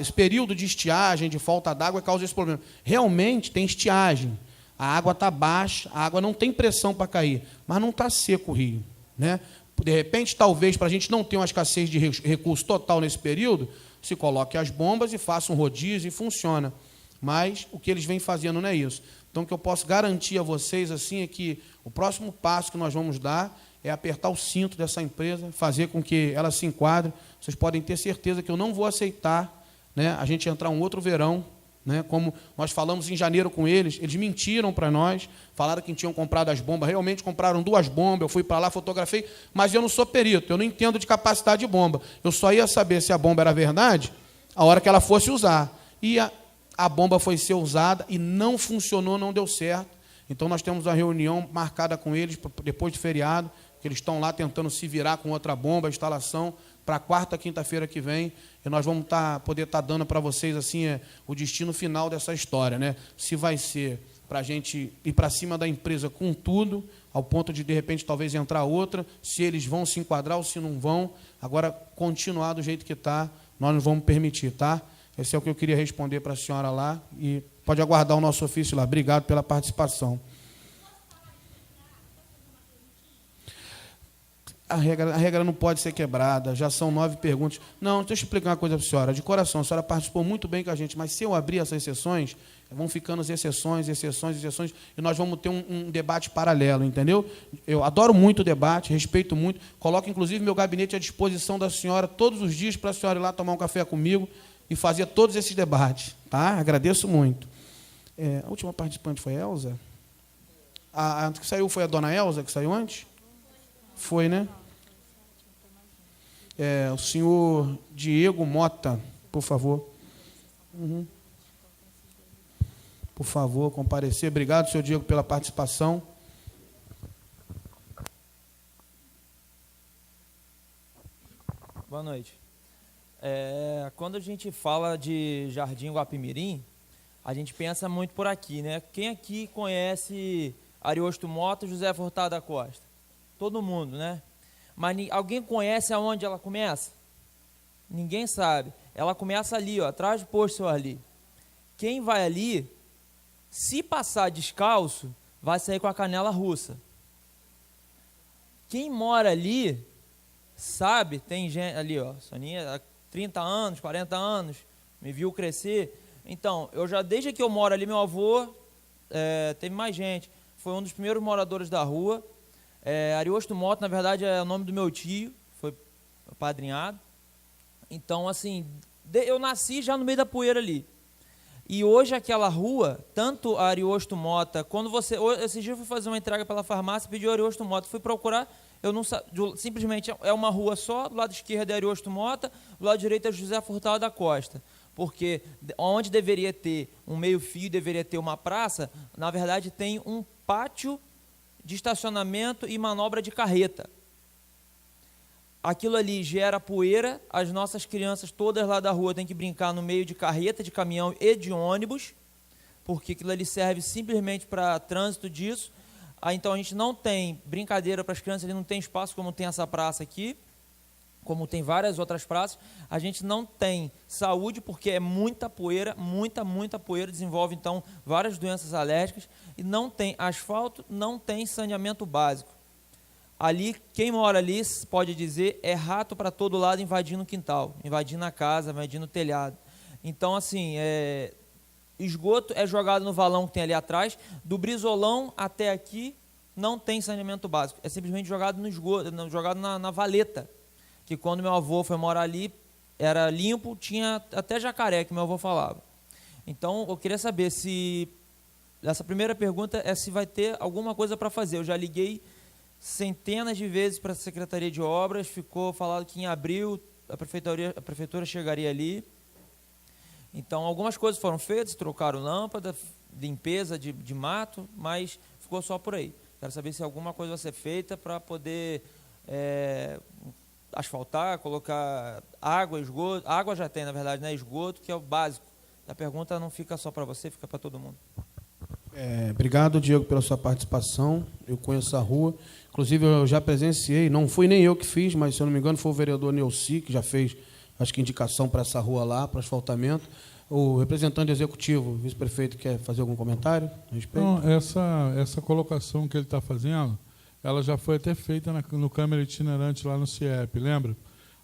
esse período de estiagem, de falta d'água, causa esse problema. Realmente tem estiagem, a água está baixa, a água não tem pressão para cair, mas não está seco o rio, né? De repente, talvez, para a gente não ter uma escassez de recurso total nesse período, se coloque as bombas e faça um rodízio e funciona. Mas o que eles vêm fazendo não é isso. Então, o que eu posso garantir a vocês assim, é que o próximo passo que nós vamos dar é apertar o cinto dessa empresa, fazer com que ela se enquadre. Vocês podem ter certeza que eu não vou aceitar, né, a gente entrar um outro verão, né, como nós falamos em janeiro com eles mentiram para nós, falaram que tinham comprado as bombas, realmente compraram 2 bombas, eu fui para lá, fotografei, mas eu não sou perito, eu não entendo de capacidade de bomba. Eu só ia saber se a bomba era verdade a hora que ela fosse usar. E a bomba foi ser usada e não funcionou, não deu certo. Então, nós temos uma reunião marcada com eles, depois de feriado, que eles estão lá tentando se virar com outra bomba, a instalação, para a quarta, quinta-feira que vem, e nós vamos poder estar dando para vocês assim, o destino final dessa história, né? Se vai ser para a gente ir para cima da empresa com tudo, ao ponto de repente, talvez entrar outra, se eles vão se enquadrar ou se não vão. Agora, continuar do jeito que está, nós não vamos permitir, tá? Esse é o que eu queria responder para a senhora lá, e pode aguardar o nosso ofício lá. Obrigado pela participação. A regra não pode ser quebrada, já são 9 perguntas. Não, deixa eu explicar uma coisa para a senhora. De coração, a senhora participou muito bem com a gente, mas se eu abrir essas sessões, vão ficando as exceções, e nós vamos ter um debate paralelo, entendeu? Eu adoro muito o debate, respeito muito, coloco, inclusive, meu gabinete à disposição da senhora todos os dias para a senhora ir lá tomar um café comigo e fazer todos esses debates, tá? Agradeço muito. A última participante foi a Elza? A que saiu foi a dona Elza, que saiu antes? Foi, né? O senhor Diego Mota, por favor. Uhum. Por favor, comparecer. Obrigado, senhor Diego, pela participação.
Boa noite. Quando a gente fala de Jardim Guapimirim, a gente pensa muito por aqui, né? Quem aqui conhece Ariosto Mota e José Furtado da Costa? Todo mundo, né? Mas alguém conhece aonde ela começa? Ninguém sabe. Ela começa ali, ó, atrás do posto Seu Arli. Quem vai ali, se passar descalço, vai sair com a canela russa. Quem mora ali, sabe, tem gente ali, ó, Soninha, 30 anos, 40 anos, me viu crescer. Então, desde que eu moro ali, meu avô, teve mais gente, foi um dos primeiros moradores da rua. Ariosto Mota, na verdade, é o nome do meu tio, foi padrinhado. Então, assim, eu nasci já no meio da poeira ali. E hoje aquela rua, tanto a Ariosto Mota, esse dia eu fui fazer uma entrega pela farmácia, pedi o Ariosto Mota, fui procurar, eu não simplesmente é uma rua só, do lado esquerdo é Ariosto Mota, do lado direito é José Furtado da Costa. Porque onde deveria ter um meio-fio, deveria ter uma praça, na verdade tem um pátio de estacionamento e manobra de carreta. aquilo ali gera poeira, as nossas crianças todas lá da rua têm que brincar no meio de carreta, de caminhão e de ônibus, porque aquilo ali serve simplesmente para trânsito disso. Então a gente não tem brincadeira para as crianças, ele não tem espaço como tem essa praça aqui, como tem várias outras praças. A gente não tem saúde, porque é muita poeira, muita poeira, desenvolve então várias doenças alérgicas, e não tem asfalto, não tem saneamento básico. Ali, quem mora ali pode dizer, é rato para todo lado invadindo o quintal, invadindo a casa, invadindo o telhado. Então, assim, esgoto é jogado no valão que tem ali atrás, do Brizolão até aqui não tem saneamento básico, é simplesmente jogado no esgoto, jogado na valeta, que quando meu avô foi morar ali, era limpo, tinha até jacaré, que meu avô falava. Então, eu queria saber se, essa primeira pergunta é se vai ter alguma coisa para fazer. Eu já liguei centenas de vezes para a Secretaria de Obras, ficou falado que em abril a prefeitura chegaria ali. Então, algumas coisas foram feitas, trocaram lâmpada, limpeza de mato, mas ficou só por aí. Quero saber se alguma coisa vai ser feita para poder asfaltar, colocar água, esgoto. Água já tem, na verdade, né? Esgoto, que é o básico. A pergunta não fica só para você, fica para todo mundo.
Obrigado, Diego, pela sua participação. Eu conheço a rua. Inclusive, eu já presenciei, não fui nem eu que fiz, mas, se eu não me engano, foi o vereador Neuci, que já fez, acho que, indicação para essa rua lá, para asfaltamento. O representante executivo, o vice-prefeito, quer fazer algum comentário a respeito?
Não, essa colocação que ele está fazendo, ela já foi até feita no Câmara Itinerante lá no CIEP, lembra?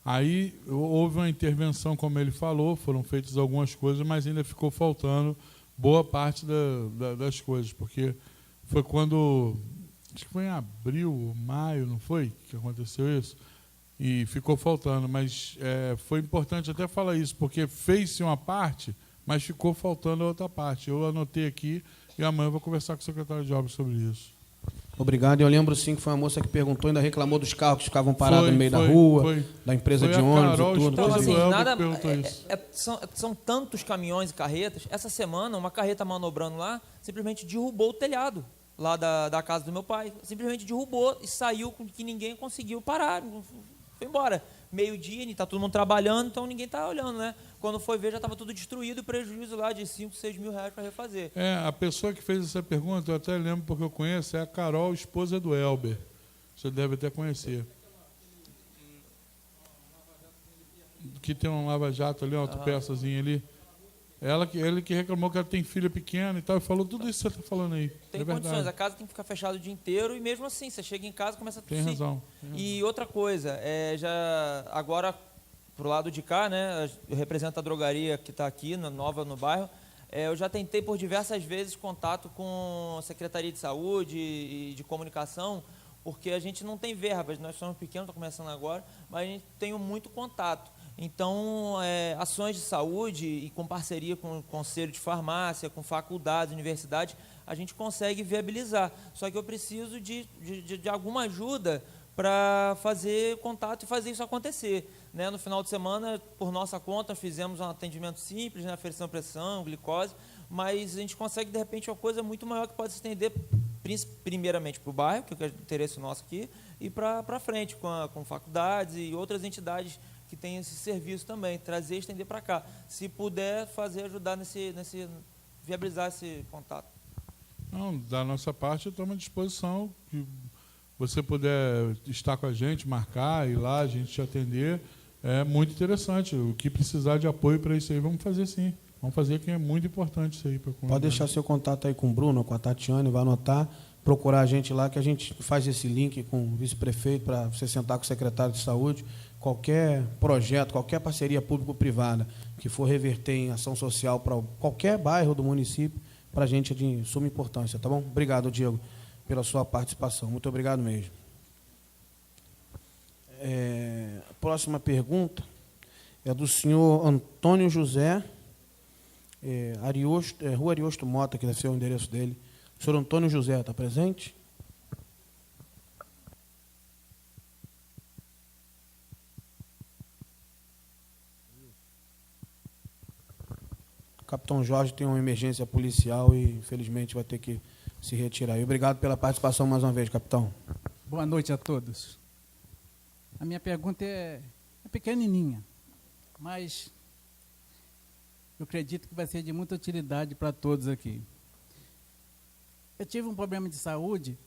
Aí houve uma intervenção, como ele falou, foram feitas algumas coisas, mas ainda ficou faltando boa parte das coisas, porque foi quando, acho que foi em abril, maio, não foi, que aconteceu isso? E ficou faltando, mas foi importante até falar isso, porque fez-se uma parte, mas ficou faltando a outra parte. Eu anotei aqui e amanhã eu vou conversar com o secretário de Obras sobre isso.
Obrigado. Eu lembro, sim, que foi uma moça que perguntou, ainda reclamou dos carros que ficavam parados no meio da rua, da empresa de ônibus e tudo.
Então, assim, são tantos caminhões e carretas. Essa semana, uma carreta manobrando lá, simplesmente derrubou o telhado lá da casa do meu pai. Simplesmente derrubou e saiu com que ninguém conseguiu parar. Foi embora. Meio-dia, está todo mundo trabalhando, então ninguém está olhando, né? Quando foi ver, já estava tudo destruído e prejuízo lá de 5, 6 mil reais para refazer.
A pessoa que fez essa pergunta, eu até lembro porque eu conheço, é a Carol, esposa do Elber. Você deve até conhecer. Que tem um lava-jato ali, uma autopeçazinha ali. Ele que reclamou que ela tem filha pequena e tal, e falou tudo isso que você está falando aí.
Tem condições, a casa tem que ficar fechada o dia inteiro, e mesmo assim, você chega em casa e começa a tossir.
Tem razão.
E outra coisa, já agora, pro lado de cá, né, eu represento a drogaria que está aqui, nova no bairro, eu já tentei por diversas vezes contato com a Secretaria de Saúde e de Comunicação, porque a gente não tem verbas, nós somos pequenos, está começando agora, mas a gente tem muito contato. Então, ações de saúde e com parceria com o Conselho de Farmácia, com faculdades, universidades, a gente consegue viabilizar. Só que eu preciso de alguma ajuda para fazer contato e fazer isso acontecer. Né? No final de semana, por nossa conta, fizemos um atendimento simples, né? Aferição de pressão, glicose, mas a gente consegue, de repente, uma coisa muito maior que pode se estender primeiramente para o bairro, que é o interesse nosso aqui, e para frente, com faculdades e outras entidades que tem esse serviço também, trazer e estender para cá. Se puder ajudar viabilizar esse contato.
Não, da nossa parte, eu tomo à disposição. Que você puder estar com a gente, marcar, ir lá, a gente te atender, é muito interessante. O que precisar de apoio para isso aí, vamos fazer sim. Vamos fazer, que é muito importante isso aí.
Pode deixar seu contato aí com o Bruno, com a Tatiane, vai anotar, procurar a gente lá, que a gente faz esse link com o vice-prefeito para você sentar com o secretário de saúde. Qualquer projeto, qualquer parceria público-privada que for reverter em ação social para qualquer bairro do município, para a gente é de suma importância, tá bom? Obrigado, Diego, pela sua participação. Muito obrigado mesmo. A próxima pergunta é do senhor Antônio José, Rua Ariosto Mota, que deve ser o endereço dele. O senhor Antônio José está presente? O capitão Jorge tem uma emergência policial e, infelizmente, vai ter que se retirar. E obrigado pela participação mais uma vez, capitão.
Boa noite a todos.
A minha pergunta é pequenininha, mas eu acredito que vai ser de muita utilidade para todos aqui. Eu tive um problema de saúde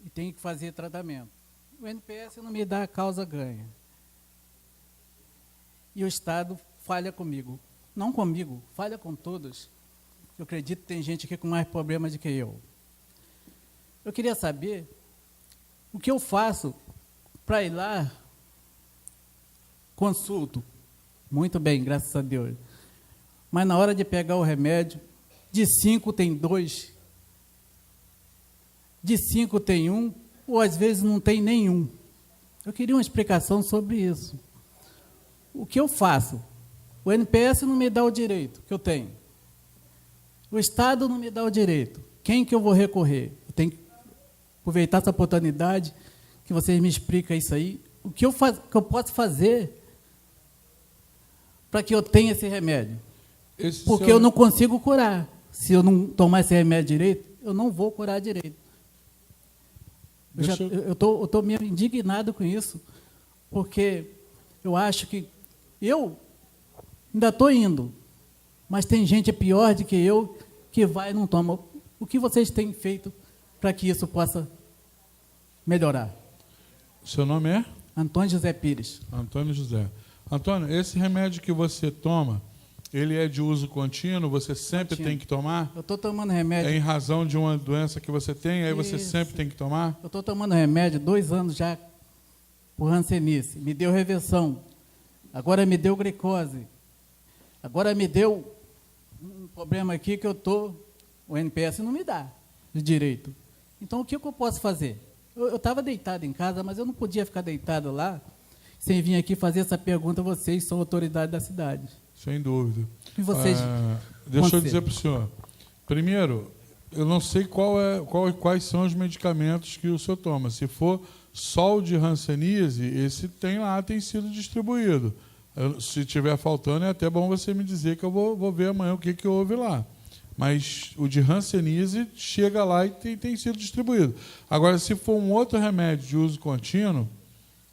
e tenho que fazer tratamento. O NPS não me dá a causa ganha. E o Estado falha comigo. Não comigo, falha com todos. Eu acredito que tem gente aqui com mais problemas do que eu. Eu queria saber o que eu faço para ir lá, consulto. Muito bem, graças a Deus. Mas na hora de pegar o remédio, de 5 tem 2, de 5 tem 1, ou às vezes não tem nenhum. Eu queria uma explicação sobre isso. O que eu faço? O NPS não me dá o direito que eu tenho. O Estado não me dá o direito. Quem que eu vou recorrer? Eu tenho que aproveitar essa oportunidade que vocês me explicam isso aí. O que eu posso fazer para que eu tenha esse remédio? Porque eu não consigo curar. Se eu não tomar esse remédio direito, eu não vou curar direito. Eu estou meio indignado com isso, porque eu acho que eu ainda estou indo, mas tem gente pior do que eu que vai e não toma. O que vocês têm feito para que isso possa melhorar?
Seu nome é?
Antônio José Pires.
Antônio José. Antônio, esse remédio que você toma, ele é de uso contínuo? Você sempre tem que tomar?
Eu estou tomando remédio.
É em razão de uma doença que você tem, aí você sempre tem que tomar?
Eu estou tomando remédio 2 anos já por hanseníase. Me deu reversão. Agora me deu glicose. Agora me deu um problema aqui que o NPS não me dá de direito. Então, o que eu posso fazer? Eu estava deitado em casa, mas eu não podia ficar deitado lá sem vir aqui fazer essa pergunta a vocês, são autoridade da cidade.
Sem dúvida.
E vocês?
Deixa eu dizer para o senhor. Primeiro, eu não sei quais são os medicamentos que o senhor toma. Se for só o de hanseníase, esse tem sido distribuído. Se estiver faltando, é até bom você me dizer que eu vou ver amanhã o que houve lá. Mas o de hanseníase chega lá e tem sido distribuído. Agora, se for um outro remédio de uso contínuo,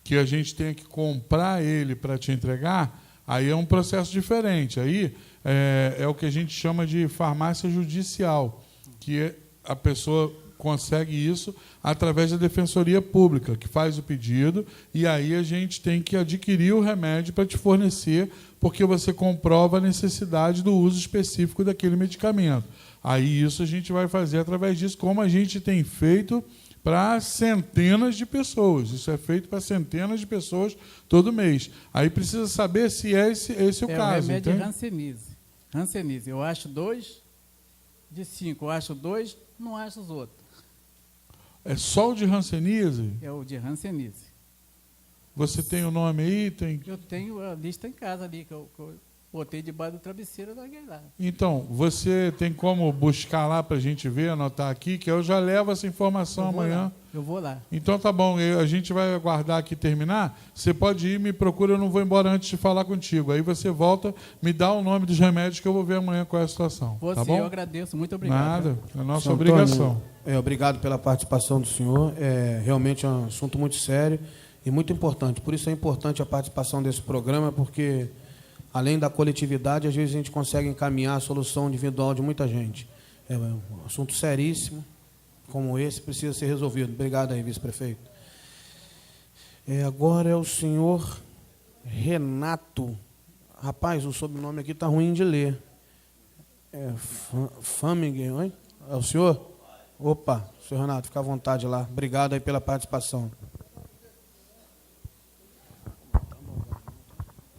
que a gente tem que comprar ele para te entregar, aí é um processo diferente. Aí é o que a gente chama de farmácia judicial, que a pessoa consegue isso através da Defensoria Pública, que faz o pedido, e aí a gente tem que adquirir o remédio para te fornecer, porque você comprova a necessidade do uso específico daquele medicamento. Aí isso a gente vai fazer através disso, como a gente tem feito para centenas de pessoas. Isso é feito para centenas de pessoas todo mês. Aí precisa saber se esse o caso.
É o remédio de hanseníase. Eu acho 2 de 5. Eu acho 2, não acho os outros.
É só o de hanseníase?
É o de hanseníase.
Você tem o nome aí?
Eu tenho a lista em casa ali, que eu botei debaixo do travesseiro da lá.
Então, você tem como buscar lá para a gente ver, anotar aqui, que eu já levo essa informação amanhã.
Eu vou lá.
Então tá bom, a gente vai aguardar aqui terminar. Você pode ir, me procura, eu não vou embora antes de falar contigo. Aí você volta, me dá o nome dos remédios que eu vou ver amanhã qual é a situação.
Tá
bom?
Eu agradeço, muito obrigado.
Nada, é nossa
Senhor
obrigação.
Antônio, obrigado pela participação do senhor. Realmente é um assunto muito sério e muito importante. Por isso é importante a participação desse programa, porque além da coletividade, às vezes a gente consegue encaminhar a solução individual de muita gente. É um assunto seríssimo, como esse, precisa ser resolvido. Obrigado aí, vice-prefeito. Agora é o senhor Renato. Rapaz, o sobrenome aqui está ruim de ler. Famig, oi? É o senhor? Opa, senhor Renato, fica à vontade lá. Obrigado aí pela participação.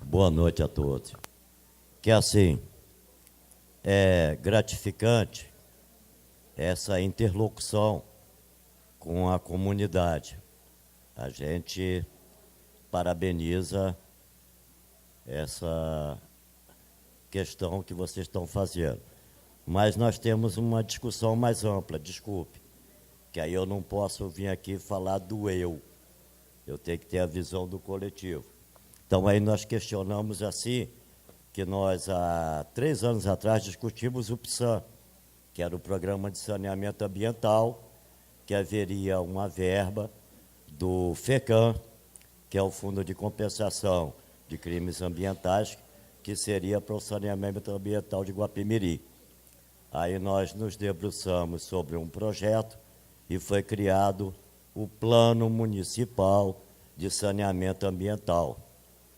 Boa noite a todos. Que assim, é gratificante essa interlocução com a comunidade. A gente parabeniza essa questão que vocês estão fazendo. Mas nós temos uma discussão mais ampla, desculpe, que aí eu não posso vir aqui falar do eu. Eu tenho que ter a visão do coletivo. Então, aí nós questionamos assim, que nós, há 3 anos atrás, discutimos o PSAM, que era o Programa de Saneamento Ambiental, que haveria uma verba do FECAM que é o Fundo de Compensação de Crimes Ambientais, que seria para o saneamento ambiental de Guapimirim. Aí nós nos debruçamos sobre um projeto e foi criado o Plano Municipal de Saneamento Ambiental.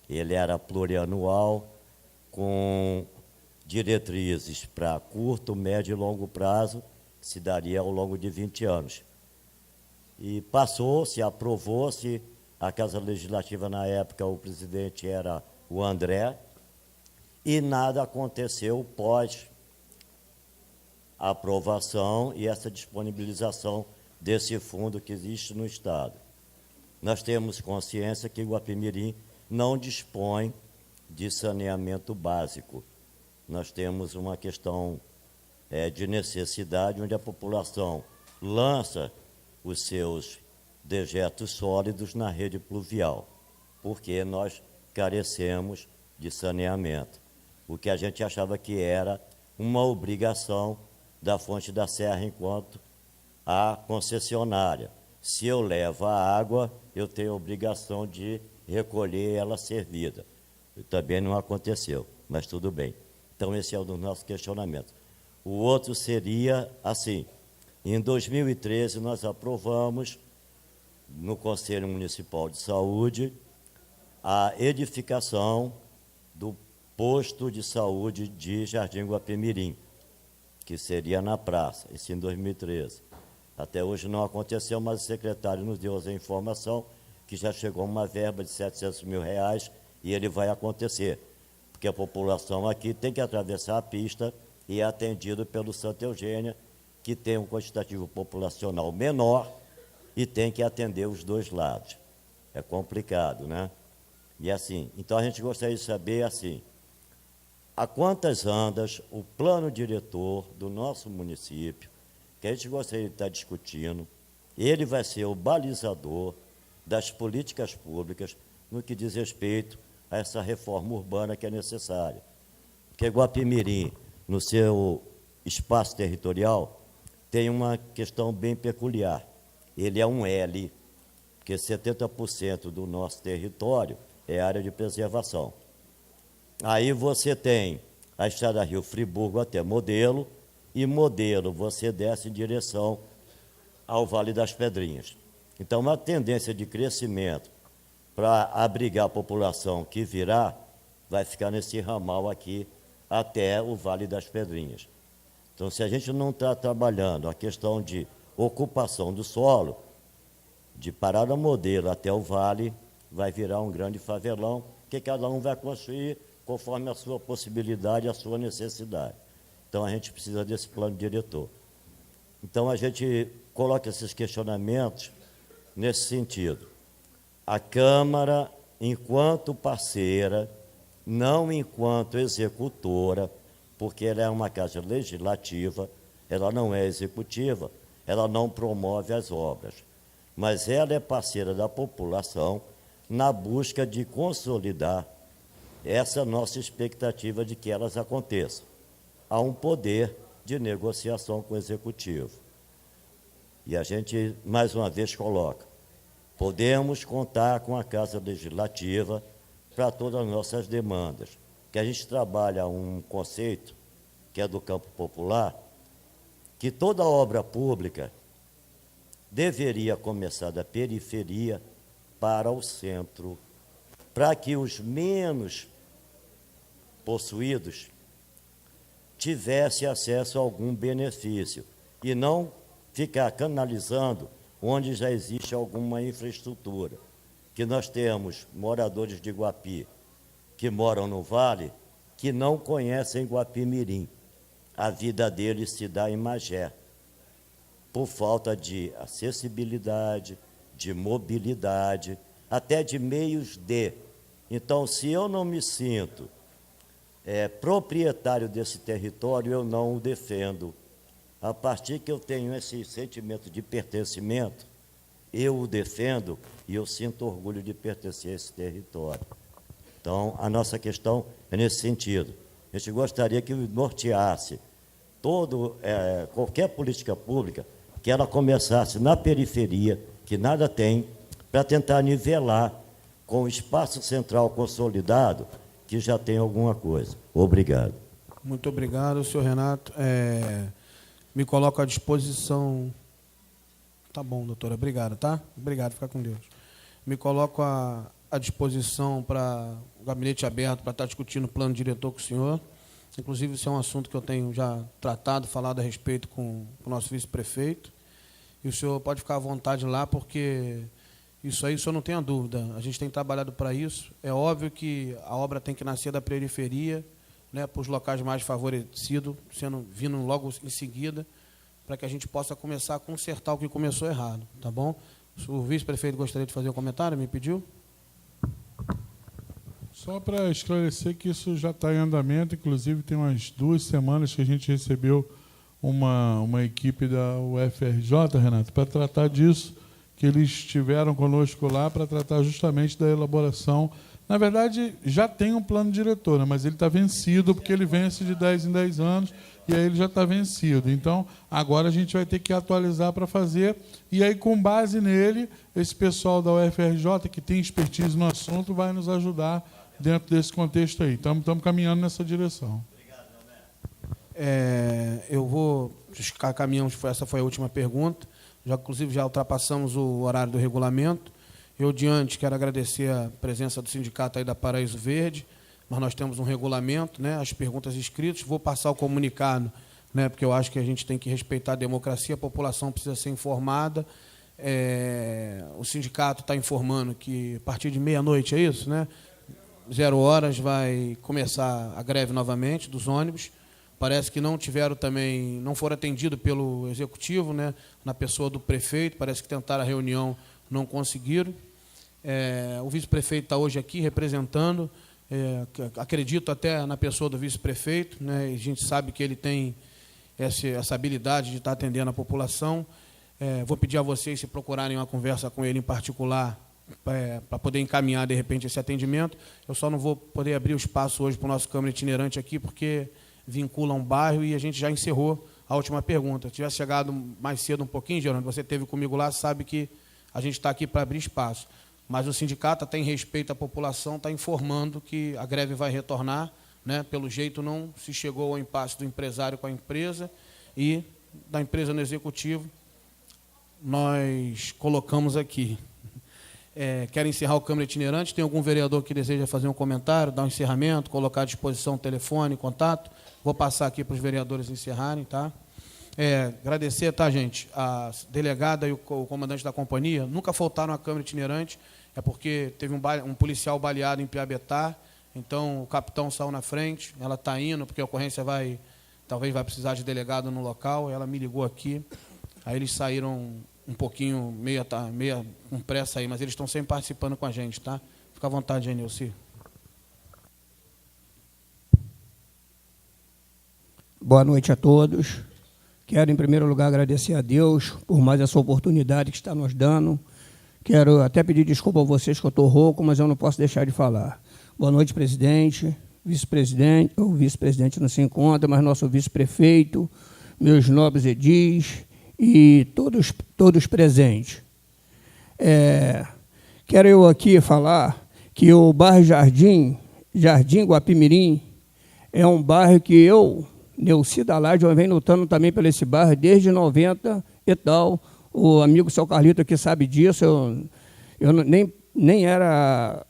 Ele era plurianual, com diretrizes para curto, médio e longo prazo, que se daria ao longo de 20 anos. E passou-se, aprovou-se, a Casa Legislativa, na época, o presidente era o André, e nada aconteceu pós a aprovação e essa disponibilização desse fundo que existe no Estado. Nós temos consciência que Guapimirim não dispõe de saneamento básico. Nós temos uma questão de necessidade, onde a população lança os seus dejetos sólidos na rede pluvial, porque nós carecemos de saneamento, o que a gente achava que era uma obrigação da Fonte da Serra enquanto a concessionária. Se eu levo a água, eu tenho a obrigação de recolher ela servida. E também não aconteceu, mas tudo bem. Então, esse é o do nosso questionamento. O outro seria assim: em 2013, nós aprovamos, no Conselho Municipal de Saúde, a edificação do posto de saúde de Jardim Guapimirim, que seria na praça, isso em 2013. Até hoje não aconteceu, mas o secretário nos deu a informação que já chegou uma verba de R$700 mil e ele vai acontecer, porque a população aqui tem que atravessar a pista e é atendido pelo Santa Eugênia, que tem um quantitativo populacional menor e tem que atender os dois lados. É complicado, né? E assim, então a gente gostaria de saber, assim, a quantas andas o plano diretor do nosso município, que a gente gostaria de estar discutindo, ele vai ser o balizador das políticas públicas no que diz respeito a essa reforma urbana que é necessária. Porque Guapimirim, no seu espaço territorial, tem uma questão bem peculiar. Ele é um L, porque 70% do nosso território é área de preservação. Aí você tem a estrada Rio-Friburgo até Modelo, e Modelo você desce em direção ao Vale das Pedrinhas. Então, uma tendência de crescimento para abrigar a população que virá, vai ficar nesse ramal aqui até o Vale das Pedrinhas. Então, se a gente não está trabalhando a questão de ocupação do solo, de Parada Modelo até o Vale, vai virar um grande favelão, que cada um vai construir conforme a sua possibilidade, a sua necessidade. Então, a gente precisa desse plano diretor. Então, a gente coloca esses questionamentos nesse sentido. A Câmara, enquanto parceira, não enquanto executora, porque ela é uma casa legislativa, ela não é executiva, ela não promove as obras, mas ela é parceira da população na busca de consolidar essa nossa expectativa de que elas aconteçam. Há um poder de negociação com o Executivo. E a gente, mais uma vez, coloca, podemos contar com a Casa Legislativa para todas as nossas demandas, que a gente trabalha um conceito, que é do campo popular, que toda obra pública deveria começar da periferia para o centro, para que os menos possuídos tivessem acesso a algum benefício e não ficar canalizando onde já existe alguma infraestrutura. Que nós temos moradores de Guapi que moram no Vale que não conhecem Guapimirim. A vida deles se dá em Magé, por falta de acessibilidade, de mobilidade, até de meios de. Então, se eu não me sinto proprietário desse território, eu não o defendo. A partir que eu tenho esse sentimento de pertencimento, eu o defendo e eu sinto orgulho de pertencer a esse território. Então, a nossa questão é nesse sentido. A gente gostaria que norteasse qualquer política pública, que ela começasse na periferia, que nada tem, para tentar nivelar com o espaço central consolidado, que já tem alguma coisa. Obrigado.
Muito obrigado, senhor Renato. Me coloco à disposição. Tá bom, doutora. Obrigado, tá? Obrigado, fica com Deus. Me coloco à disposição para o gabinete aberto, para estar discutindo o plano diretor com o senhor. Inclusive, isso é um assunto que eu tenho já tratado, falado a respeito com o nosso vice-prefeito. E o senhor pode ficar à vontade lá, porque isso aí o senhor não tenha dúvida. A gente tem trabalhado para isso. É óbvio que a obra tem que nascer da periferia, né, para os locais mais favorecidos, vindo logo em seguida, para que a gente possa começar a consertar o que começou errado, tá bom? O vice-prefeito gostaria de fazer um comentário, me pediu?
Só para esclarecer que isso já está em andamento, inclusive tem umas 2 semanas que a gente recebeu uma equipe da UFRJ, Renato, para tratar disso, que eles estiveram conosco lá para tratar justamente da elaboração. Na verdade, já tem um plano diretor, né, mas ele está vencido, porque ele vence de 10 em 10 anos, e aí ele já está vencido. Então, agora a gente vai ter que atualizar para fazer, e aí, com base nele, esse pessoal da UFRJ, que tem expertise no assunto, vai nos ajudar dentro desse contexto aí. Estamos caminhando nessa direção.
Eu vou caminhamos, essa foi a última pergunta, inclusive já ultrapassamos o horário do regulamento. Eu, diante, quero agradecer a presença do sindicato aí da Paraíso Verde, mas nós temos um regulamento, né, as perguntas escritas, vou passar o comunicado, né, porque eu acho que a gente tem que respeitar a democracia, a população precisa ser informada. O sindicato está informando que a partir de meia-noite, é isso, né? 0 horas vai começar a greve novamente dos ônibus. Parece que não foram atendidos pelo executivo, né, na pessoa do prefeito, parece que tentaram a reunião, não conseguiram. O vice-prefeito está hoje aqui representando, acredito até na pessoa do vice-prefeito, né, e a gente sabe que ele tem essa habilidade de estar atendendo a população. Vou pedir a vocês, se procurarem uma conversa com ele em particular, para poder encaminhar, de repente, esse atendimento. Eu só não vou poder abrir o espaço hoje para o nosso Câmara Itinerante aqui, porque vincula um bairro e a gente já encerrou a última pergunta. Se tivesse chegado mais cedo um pouquinho, Gerônimo, você esteve comigo lá, sabe que a gente está aqui para abrir espaço. Mas o sindicato, até em respeito à população, está informando que a greve vai retornar, né? Pelo jeito, não se chegou ao impasse do empresário com a empresa e da empresa no executivo. Nós colocamos aqui. Quero encerrar o Câmara Itinerante. Tem algum vereador que deseja fazer um comentário, dar um encerramento, colocar à disposição telefone, contato? Vou passar aqui para os vereadores encerrarem, tá? Agradecer, tá, gente? A delegada e o comandante da companhia nunca faltaram à Câmara Itinerante, porque teve um policial baleado em Piabetá, então o capitão saiu na frente, ela está indo, porque a ocorrência talvez vai precisar de delegado no local, ela me ligou aqui, aí eles saíram um pouquinho, meia com pressa aí, mas eles estão sempre participando com a gente, tá? Fica à vontade aí, Nilce.
Boa noite a todos. Quero, em primeiro lugar, agradecer a Deus por mais essa oportunidade que está nos dando. Quero até pedir desculpa a vocês que eu estou rouco, mas eu não posso deixar de falar. Boa noite, presidente, vice-presidente, o vice-presidente não se encontra, mas nosso vice-prefeito, meus nobres edis e todos presentes. Quero eu aqui falar que o bairro Jardim Guapimirim, é um bairro que eu, Neuci Dalade, eu venho lutando também por esse bairro desde 90 e tal. O amigo seu Carlito aqui sabe disso, eu nem era,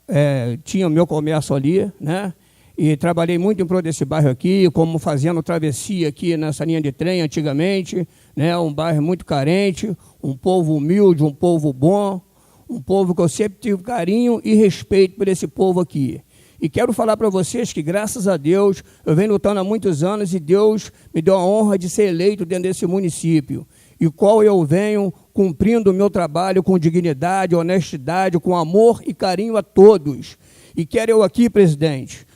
tinha o meu comércio ali, né? E trabalhei muito em prol desse bairro aqui, como fazendo travessia aqui nessa linha de trem antigamente, né? Um bairro muito carente, um povo humilde, um povo bom, um povo que eu sempre tive carinho e respeito por esse povo aqui. E quero falar para vocês que, graças a Deus, eu venho lutando há muitos anos e Deus me deu a honra de ser eleito dentro desse município, e qual eu venho cumprindo o meu trabalho com dignidade, honestidade, com amor e carinho a todos. E quero eu aqui, presidente,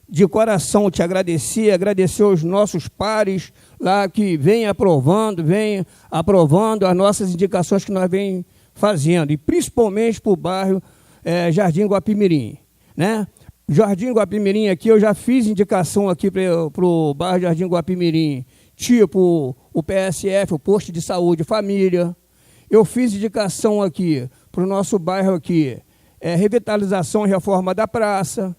de coração te agradecer aos nossos pares lá que vêm aprovando as nossas indicações que nós vem fazendo, e principalmente para o bairro Jardim Guapimirim, né? Jardim Guapimirim aqui, eu já fiz indicação aqui para o bairro Jardim Guapimirim, tipo o PSF, o Posto de Saúde Família. Eu fiz indicação aqui para o nosso bairro aqui, revitalização e reforma da praça.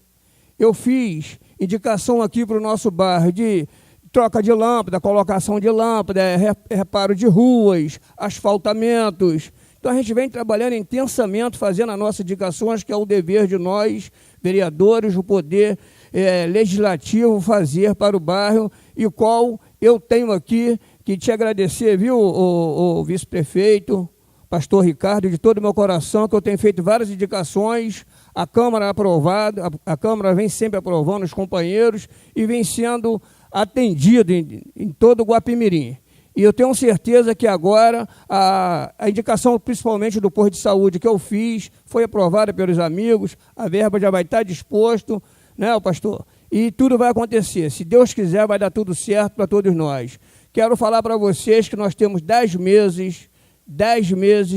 Eu fiz indicação aqui para o nosso bairro de troca de lâmpada, colocação de lâmpada, reparo de ruas, asfaltamentos. Então, a gente vem trabalhando intensamente, fazendo as nossas indicações, que é o dever de nós, vereadores, o poder legislativo, fazer para o bairro, e o qual eu tenho aqui que te agradecer, viu, o vice-prefeito, pastor Ricardo, de todo o meu coração, que eu tenho feito várias indicações, a Câmara aprovada, a Câmara vem sempre aprovando os companheiros e vem sendo atendido em todo o Guapimirim. E eu tenho certeza que agora a indicação, principalmente do posto de saúde que eu fiz, foi aprovada pelos amigos, a verba já vai estar disposto, né, pastor? E tudo vai acontecer. Se Deus quiser, vai dar tudo certo para todos nós. Quero falar para vocês que nós temos 10 meses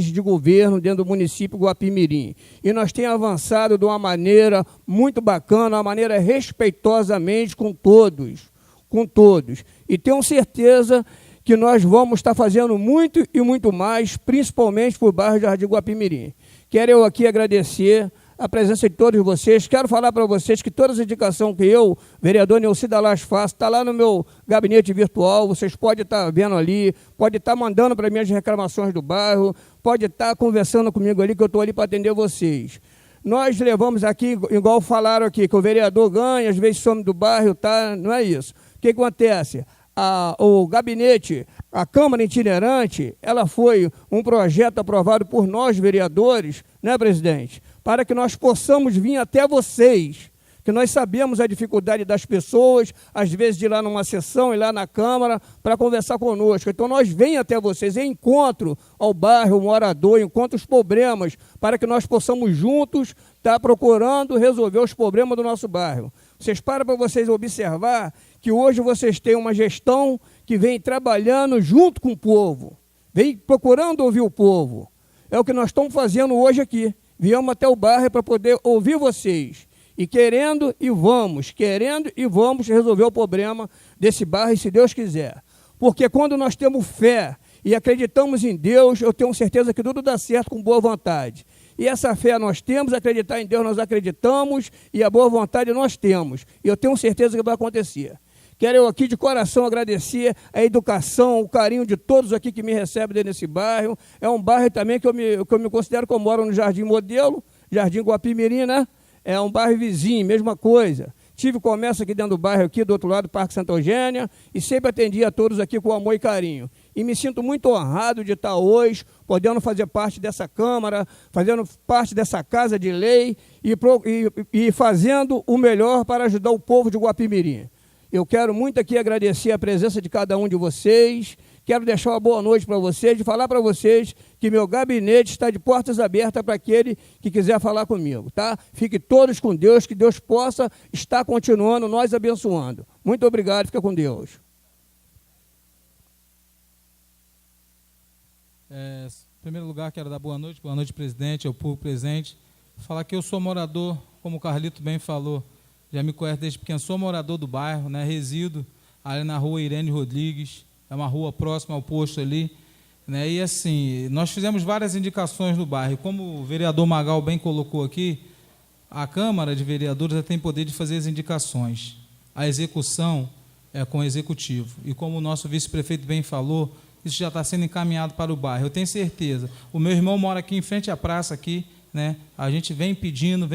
de governo dentro do município de Guapimirim. E nós temos avançado de uma maneira muito bacana, uma maneira respeitosamente com todos. E tenho certeza que nós vamos estar fazendo muito e muito mais, principalmente para o bairro Jardim Guapimirim. Quero eu aqui agradecer a presença de todos vocês. Quero falar para vocês que todas as indicações que eu, vereador Neuci Dalas, faço, está lá no meu gabinete virtual, vocês podem estar vendo ali, podem estar mandando para mim as reclamações do bairro, pode estar conversando comigo ali, que eu estou ali para atender vocês. Nós levamos aqui, igual falaram aqui, que o vereador ganha, às vezes some do bairro, tá? Não é isso. O que acontece? O gabinete, a Câmara Itinerante, ela foi um projeto aprovado por nós, vereadores, né, presidente? Para que nós possamos vir até vocês, que nós sabemos a dificuldade das pessoas, às vezes de ir lá numa sessão, ir lá na Câmara, para conversar conosco. Então, nós vem até vocês, em encontro ao bairro, ao morador, encontro os problemas, para que nós possamos juntos estar procurando resolver os problemas do nosso bairro. Vocês param para vocês observar que hoje vocês têm uma gestão que vem trabalhando junto com o povo, vem procurando ouvir o povo. É o que nós estamos fazendo hoje aqui. Viemos até o bairro para poder ouvir vocês. E querendo e vamos resolver o problema desse bairro, se Deus quiser. Porque quando nós temos fé e acreditamos em Deus, eu tenho certeza que tudo dá certo com boa vontade. E essa fé nós temos, acreditar em Deus nós acreditamos, e a boa vontade nós temos. E eu tenho certeza que vai acontecer. Quero eu aqui de coração agradecer a educação, o carinho de todos aqui que me recebem dentro desse bairro. É um bairro também que eu me considero que eu moro no Jardim Modelo, Jardim Guapimirim, né? É um bairro vizinho, mesma coisa. Tive comércio aqui dentro do bairro, aqui do outro lado do Parque Santa Eugênia, e sempre atendi a todos aqui com amor e carinho. E me sinto muito honrado de estar hoje, podendo fazer parte dessa Câmara, fazendo parte dessa Casa de Lei e fazendo o melhor para ajudar o povo de Guapimirim. Eu quero muito aqui agradecer a presença de cada um de vocês, quero deixar uma boa noite para vocês e falar para vocês que meu gabinete está de portas abertas para aquele que quiser falar comigo, tá? Fiquem todos com Deus, que Deus possa estar continuando, nós abençoando. Muito obrigado, fica com Deus.
Em primeiro lugar, quero dar boa noite, presidente, ao público presente. Falar que eu sou morador, como o Carlito bem falou, já me conhece desde pequeno, sou morador do bairro, né, resido ali na rua Irene Rodrigues, é uma rua próxima ao posto ali, né, e assim, nós fizemos várias indicações no bairro, como o vereador Magal bem colocou aqui, a Câmara de Vereadores tem poder de fazer as indicações, a execução é com o Executivo, e como o nosso vice-prefeito bem falou, isso já está sendo encaminhado para o bairro, eu tenho certeza, o meu irmão mora aqui em frente à praça aqui, né, a gente vem pedindo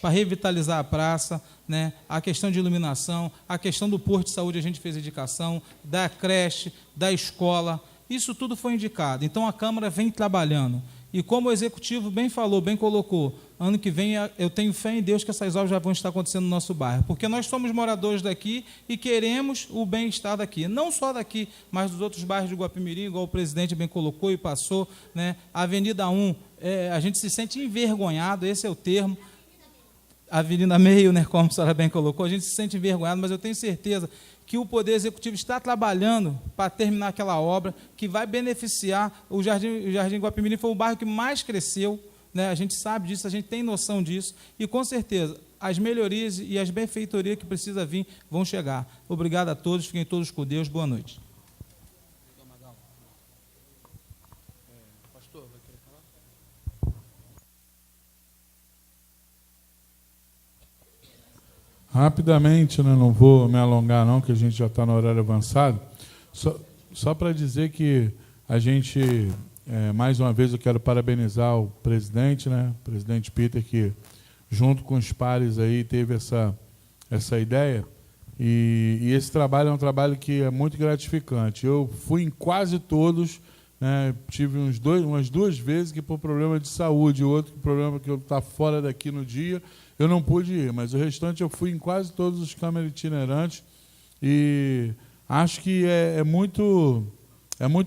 para revitalizar a praça, né? A questão de iluminação, a questão do posto de saúde, a gente fez indicação, da creche, da escola, isso tudo foi indicado. Então, a Câmara vem trabalhando. E como o Executivo bem falou, bem colocou, ano que vem eu tenho fé em Deus que essas obras já vão estar acontecendo no nosso bairro, porque nós somos moradores daqui e queremos o bem-estar daqui, não só daqui, mas dos outros bairros de Guapimirim, igual o presidente bem colocou e passou, né? A Avenida 1, a gente se sente envergonhado, esse é o termo, Avenida Meio, né, como a senhora bem colocou, a gente se sente envergonhado, mas eu tenho certeza que o Poder Executivo está trabalhando para terminar aquela obra que vai beneficiar o Jardim Guapimirim. Foi o bairro que mais cresceu, né, a gente sabe disso, a gente tem noção disso, e com certeza as melhorias e as benfeitorias que precisa vir vão chegar. Obrigado a todos, fiquem todos com Deus, boa noite.
Rapidamente, né, não vou me alongar não, que a gente já está no horário avançado. Só para dizer que a gente, mais uma vez, eu quero parabenizar o presidente, né, o presidente Peter, que junto com os pares aí teve essa ideia. E esse trabalho é um trabalho que é muito gratificante. Eu fui em quase todos, né, tive umas 2 vezes que por problema de saúde, outro problema que eu estava fora daqui no dia, eu não pude ir, mas o restante eu fui em quase todos os câmeras itinerantes e acho que é muito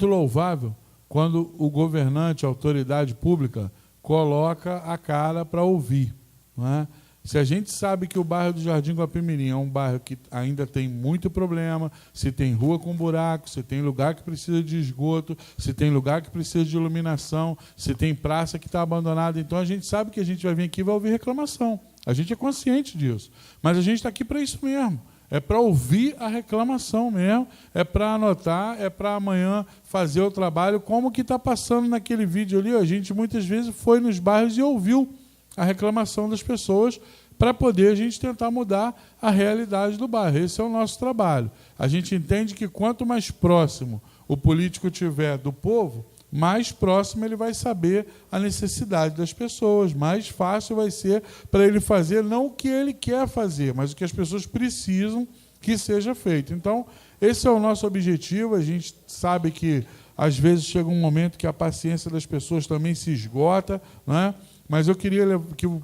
louvável quando o governante, a autoridade pública, coloca a cara para ouvir, não é? Se a gente sabe que o bairro do Jardim Guapimirim é um bairro que ainda tem muito problema, se tem rua com buraco, se tem lugar que precisa de esgoto, se tem lugar que precisa de iluminação, se tem praça que está abandonada, então a gente sabe que a gente vai vir aqui e vai ouvir reclamação. A gente é consciente disso. Mas a gente está aqui para isso mesmo. É para ouvir a reclamação mesmo, é para anotar, é para amanhã fazer o trabalho, como que está passando naquele vídeo ali. A gente muitas vezes foi nos bairros e ouviu a reclamação das pessoas para poder a gente tentar mudar a realidade do bairro. Esse é o nosso trabalho. A gente entende que quanto mais próximo o político tiver do povo, mais próximo ele vai saber a necessidade das pessoas, mais fácil vai ser para ele fazer não o que ele quer fazer, mas o que as pessoas precisam que seja feito. Então, esse é o nosso objetivo. A gente sabe que, às vezes, chega um momento que a paciência das pessoas também se esgota, né? Mas eu queria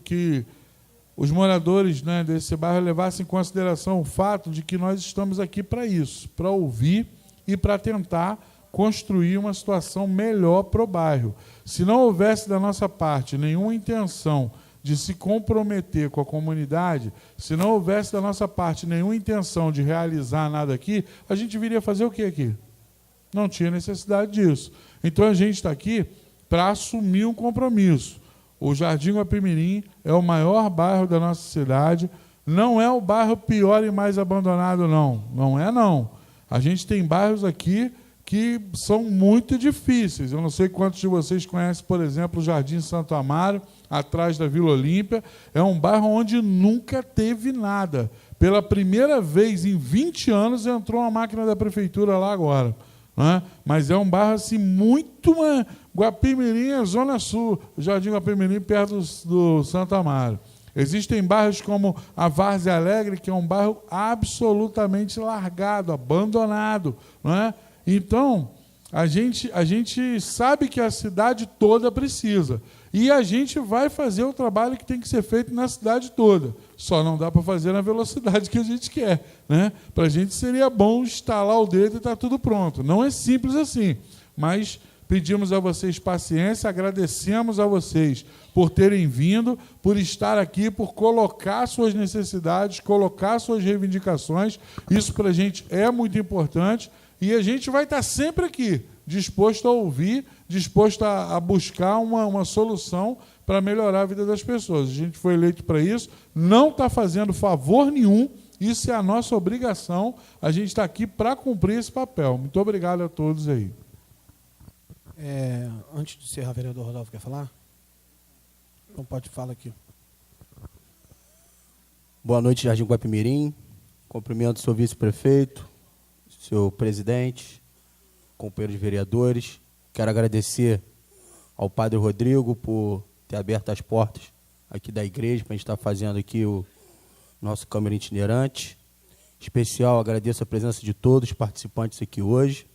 que os moradores, né, desse bairro levassem em consideração o fato de que nós estamos aqui para isso, para ouvir e para tentar construir uma situação melhor para o bairro. Se não houvesse da nossa parte nenhuma intenção de se comprometer com a comunidade, se não houvesse da nossa parte nenhuma intenção de realizar nada aqui, a gente viria fazer o que aqui? Não tinha necessidade disso. Então a gente está aqui para assumir um compromisso. O Jardim Guapimirim é o maior bairro da nossa cidade, não é o bairro pior e mais abandonado, não. Não é, não. A gente tem bairros aqui que são muito difíceis. Eu não sei quantos de vocês conhecem, por exemplo, o Jardim Santo Amaro, atrás da Vila Olímpia. É um bairro onde nunca teve nada. Pela primeira vez em 20 anos entrou uma máquina da prefeitura lá agora. Né? Mas é um bairro assim, muito... Guapimirim é Zona Sul, o Jardim Guapimirim, perto do Santo Amaro. Existem bairros como a Várzea Alegre, que é um bairro absolutamente largado, abandonado. Não é? Então, a gente sabe que a cidade toda precisa. E a gente vai fazer o trabalho que tem que ser feito na cidade toda. Só não dá para fazer na velocidade que a gente quer. Né? Para a gente seria bom estalar o dedo e está tudo pronto. Não é simples assim. Mas pedimos a vocês paciência, agradecemos a vocês por terem vindo, por estar aqui, por colocar suas necessidades, colocar suas reivindicações. Isso para a gente é muito importante. E a gente vai estar sempre aqui, disposto a ouvir, disposto a buscar uma solução para melhorar a vida das pessoas. A gente foi eleito para isso, não está fazendo favor nenhum, isso é a nossa obrigação, a gente está aqui para cumprir esse papel. Muito obrigado a todos aí.
Antes de encerrar, o vereador Rodolfo quer falar? Então pode falar aqui.
Boa noite, Jardim Guapimirim. Cumprimento o seu vice-prefeito, seu presidente, companheiros vereadores. Quero agradecer ao Padre Rodrigo por ter aberto as portas aqui da igreja para a gente estar fazendo aqui o nosso Câmara Itinerante. Em especial, agradeço a presença de todos os participantes aqui hoje.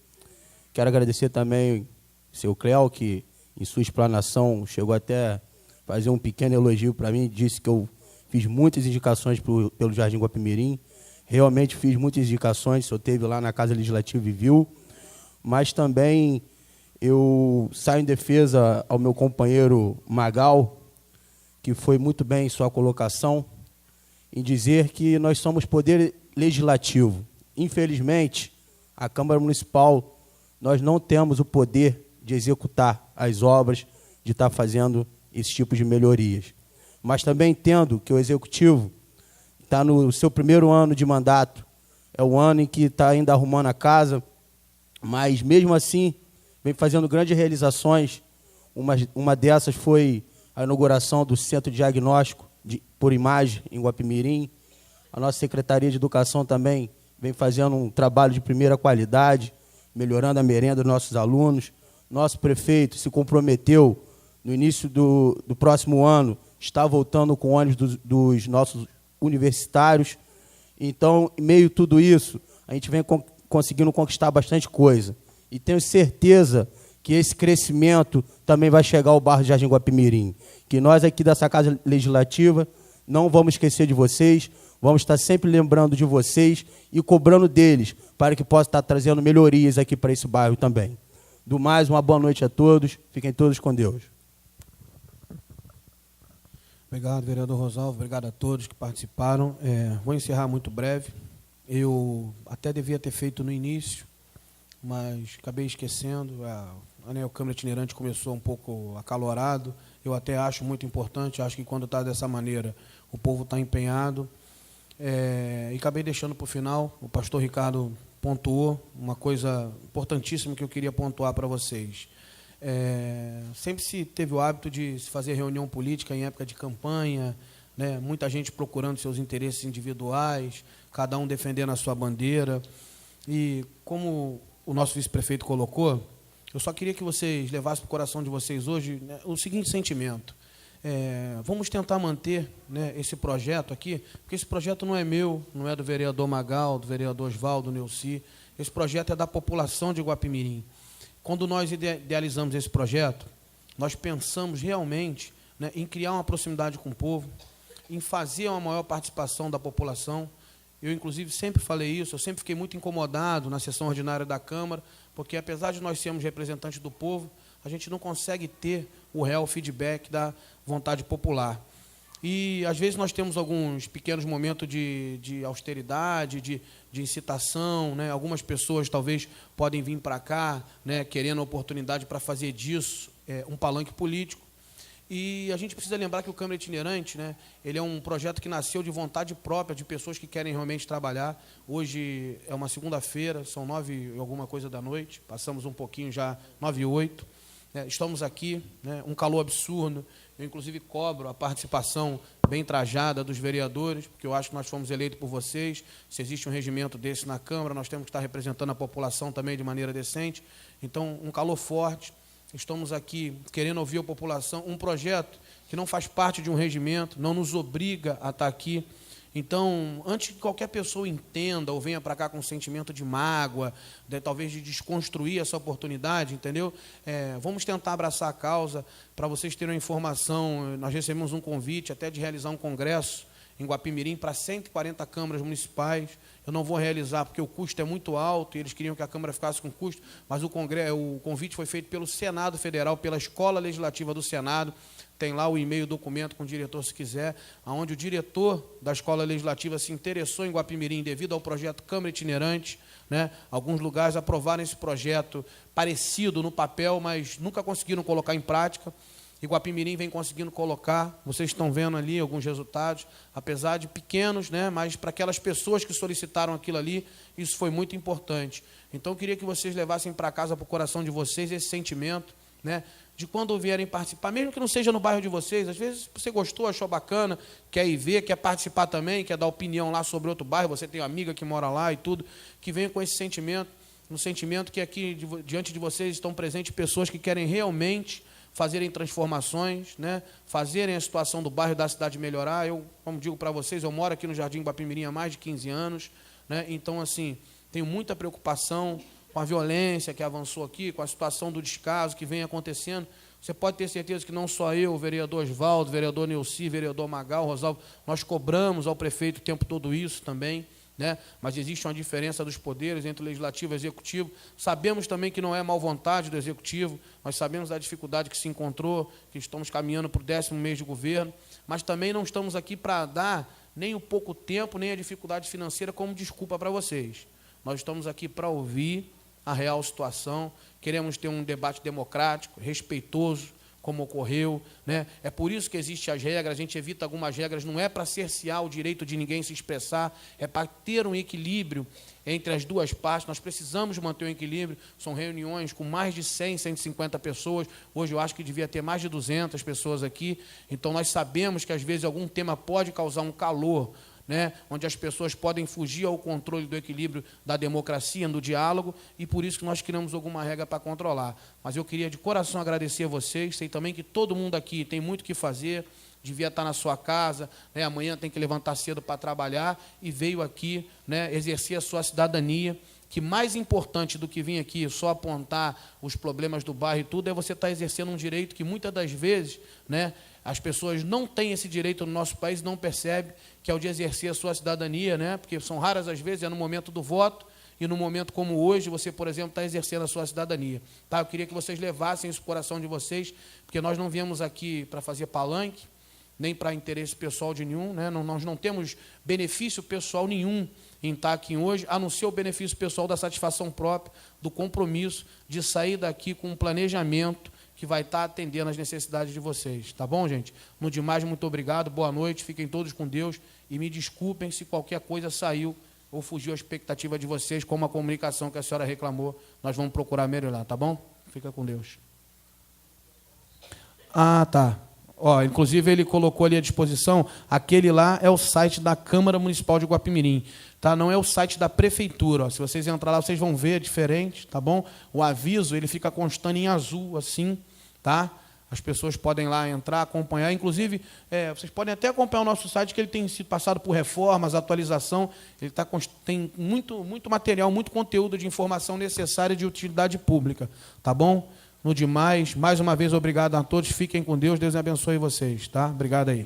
Quero agradecer também ao seu Cléo, que em sua explanação chegou até a fazer um pequeno elogio para mim, disse que eu fiz muitas indicações pelo Jardim Guapimirim. Realmente fiz muitas indicações, o senhor esteve lá na Casa Legislativa e viu, mas também eu saio em defesa ao meu companheiro Magal, que foi muito bem em sua colocação, em dizer que nós somos poder legislativo. Infelizmente, a Câmara Municipal, nós não temos o poder de executar as obras, de estar fazendo esse tipo de melhorias. Mas também entendo que o Executivo está no seu primeiro ano de mandato, é o ano em que está ainda arrumando a casa, mas mesmo assim vem fazendo grandes realizações. Uma dessas foi a inauguração do Centro de Diagnóstico por Imagem em Guapimirim, A nossa Secretaria de Educação também vem fazendo um trabalho de primeira qualidade, melhorando a merenda dos nossos alunos. Nosso prefeito se comprometeu, no início do próximo ano, está voltando com ônibus dos nossos universitários. Então, em meio a tudo isso, a gente vem conseguindo conquistar bastante coisa. E tenho certeza que esse crescimento também vai chegar ao bairro de Jardim Guapimirim. Que nós aqui dessa Casa Legislativa não vamos esquecer de vocês, vamos estar sempre lembrando de vocês e cobrando deles, para que possa estar trazendo melhorias aqui para esse bairro também. Do mais, uma boa noite a todos, fiquem todos com Deus.
Obrigado, vereador Rosalvo, obrigado a todos que participaram. Vou encerrar muito breve. Eu até devia ter feito no início, mas acabei esquecendo. A Câmara Itinerante começou um pouco acalorado. Eu até acho muito importante, acho que quando está dessa maneira, o povo está empenhado. E acabei deixando para o final. O pastor Ricardo pontuou uma coisa importantíssima que eu queria pontuar para vocês. Sempre se teve o hábito de se fazer reunião política em época de campanha, né? Muita gente procurando seus interesses individuais, cada um defendendo a sua bandeira. E como o nosso vice-prefeito colocou, eu só queria que vocês levassem para o coração de vocês hoje, né, o seguinte sentimento. Vamos tentar manter, né, esse projeto aqui, porque esse projeto não é meu, não é do vereador Magal, do vereador Osvaldo, Neuci. Esse projeto é da população de Guapimirim. Quando nós idealizamos esse projeto, nós pensamos realmente, né, em criar uma proximidade com o povo, em fazer uma maior participação da população. Eu, inclusive, sempre falei isso, eu sempre fiquei muito incomodado na sessão ordinária da Câmara, porque, apesar de nós sermos representantes do povo, a gente não consegue ter o real feedback da vontade popular. E, às vezes, nós temos alguns pequenos momentos de austeridade, de incitação, né? Algumas pessoas, talvez, podem vir para cá, né, querendo a oportunidade para fazer disso um palanque político. E a gente precisa lembrar que o Câmara Itinerante, né, ele é um projeto que nasceu de vontade própria, de pessoas que querem realmente trabalhar. Hoje é uma segunda-feira, são 9 e alguma coisa da noite, passamos um pouquinho já, 9h08. Estamos aqui, né, um calor absurdo. Eu, inclusive, cobro a participação bem trajada dos vereadores, porque eu acho que nós fomos eleitos por vocês. Se existe um regimento desse na Câmara, nós temos que estar representando a população também de maneira decente. Então, um calor forte. Estamos aqui querendo ouvir a população, um projeto que não faz parte de um regimento, não nos obriga a estar aqui. Então, antes que qualquer pessoa entenda ou venha para cá com um sentimento de mágoa, talvez de desconstruir essa oportunidade, entendeu? Vamos tentar abraçar a causa. Para vocês terem uma informação, nós recebemos um convite até de realizar um congresso em Guapimirim para 140 câmaras municipais. Eu não vou realizar porque o custo é muito alto e eles queriam que a Câmara ficasse com custo, mas o convite foi feito pelo Senado Federal, pela Escola Legislativa do Senado. Tem lá o e-mail, documento com o diretor, se quiser, onde o diretor da Escola Legislativa se interessou em Guapimirim devido ao projeto Câmara Itinerante, né? Alguns lugares aprovaram esse projeto parecido no papel, mas nunca conseguiram colocar em prática. E Guapimirim vem conseguindo colocar, vocês estão vendo ali alguns resultados, apesar de pequenos, né, mas para aquelas pessoas que solicitaram aquilo ali, isso foi muito importante. Então, eu queria que vocês levassem para casa, para o coração de vocês, esse sentimento, né, de quando vierem participar, mesmo que não seja no bairro de vocês, às vezes você gostou, achou bacana, quer ir ver, quer participar também, quer dar opinião lá sobre outro bairro, você tem uma amiga que mora lá e tudo, que venha com esse sentimento, um sentimento que aqui, diante de vocês, estão presentes pessoas que querem realmente fazerem transformações, né? Fazerem a situação do bairro, da cidade melhorar. Eu, como digo para vocês, eu moro aqui no Jardim Guapimirim há mais de 15 anos, né? Então, assim, tenho muita preocupação com a violência que avançou aqui, com a situação do descaso que vem acontecendo. Você pode ter certeza que não só eu, o vereador Osvaldo, o vereador Neuci, o vereador Magal, Rosalvo, nós cobramos ao prefeito o tempo todo isso também, né? Mas existe uma diferença dos poderes entre o legislativo e o executivo. Sabemos também que não é mal vontade do executivo, nós sabemos da dificuldade que se encontrou, que estamos caminhando para o 10º mês de governo, mas também não estamos aqui para dar nem o pouco tempo, nem a dificuldade financeira como desculpa para vocês. Nós estamos aqui para ouvir a real situação, queremos ter um debate democrático, respeitoso, como ocorreu, né? É por isso que existem as regras, a gente evita algumas regras, não é para cercear o direito de ninguém se expressar, é para ter um equilíbrio entre as duas partes. Nós precisamos manter um equilíbrio, são reuniões com mais de 100, 150 pessoas, hoje eu acho que devia ter mais de 200 pessoas aqui, então nós sabemos que às vezes algum tema pode causar um calor né, onde as pessoas podem fugir ao controle do equilíbrio da democracia, do diálogo, e por isso que nós criamos alguma regra para controlar. Mas eu queria de coração agradecer a vocês, sei também que todo mundo aqui tem muito o que fazer, devia estar na sua casa, né, amanhã tem que levantar cedo para trabalhar, e veio aqui, né, exercer a sua cidadania, que mais importante do que vir aqui só apontar os problemas do bairro e tudo, é você estar exercendo um direito que muitas das vezes, né, as pessoas não têm esse direito no nosso país, não percebem, que é o de exercer a sua cidadania, né, porque são raras as vezes, é no momento do voto, e no momento como hoje, você, por exemplo, está exercendo a sua cidadania. Tá? Eu queria que vocês levassem isso no coração de vocês, porque nós não viemos aqui para fazer palanque, nem para interesse pessoal de nenhum, né? Nós não temos benefício pessoal nenhum em estar aqui hoje, a não ser o benefício pessoal da satisfação própria, do compromisso de sair daqui com um planejamento que vai estar atendendo às necessidades de vocês. Tá bom, gente? No demais, muito obrigado, boa noite, fiquem todos com Deus e me desculpem se qualquer coisa saiu ou fugiu a expectativa de vocês, como a comunicação que a senhora reclamou, nós vamos procurar melhorar, tá bom? Fica com Deus. Ah, tá. Ó, inclusive, ele colocou ali à disposição, aquele lá é o site da Câmara Municipal de Guapimirim, tá? Não é o site da Prefeitura. Ó. Se vocês entrarem lá, vocês vão ver, é diferente, tá bom? O aviso, ele fica constando em azul, assim, tá? As pessoas podem lá entrar, acompanhar. Inclusive, vocês podem até acompanhar o nosso site, que ele tem sido passado por reformas, atualização. Ele tem muito material, muito conteúdo de informação necessária de utilidade pública. Tá bom? No demais, mais uma vez, obrigado a todos. Fiquem com Deus. Deus abençoe vocês. Tá? Obrigado aí.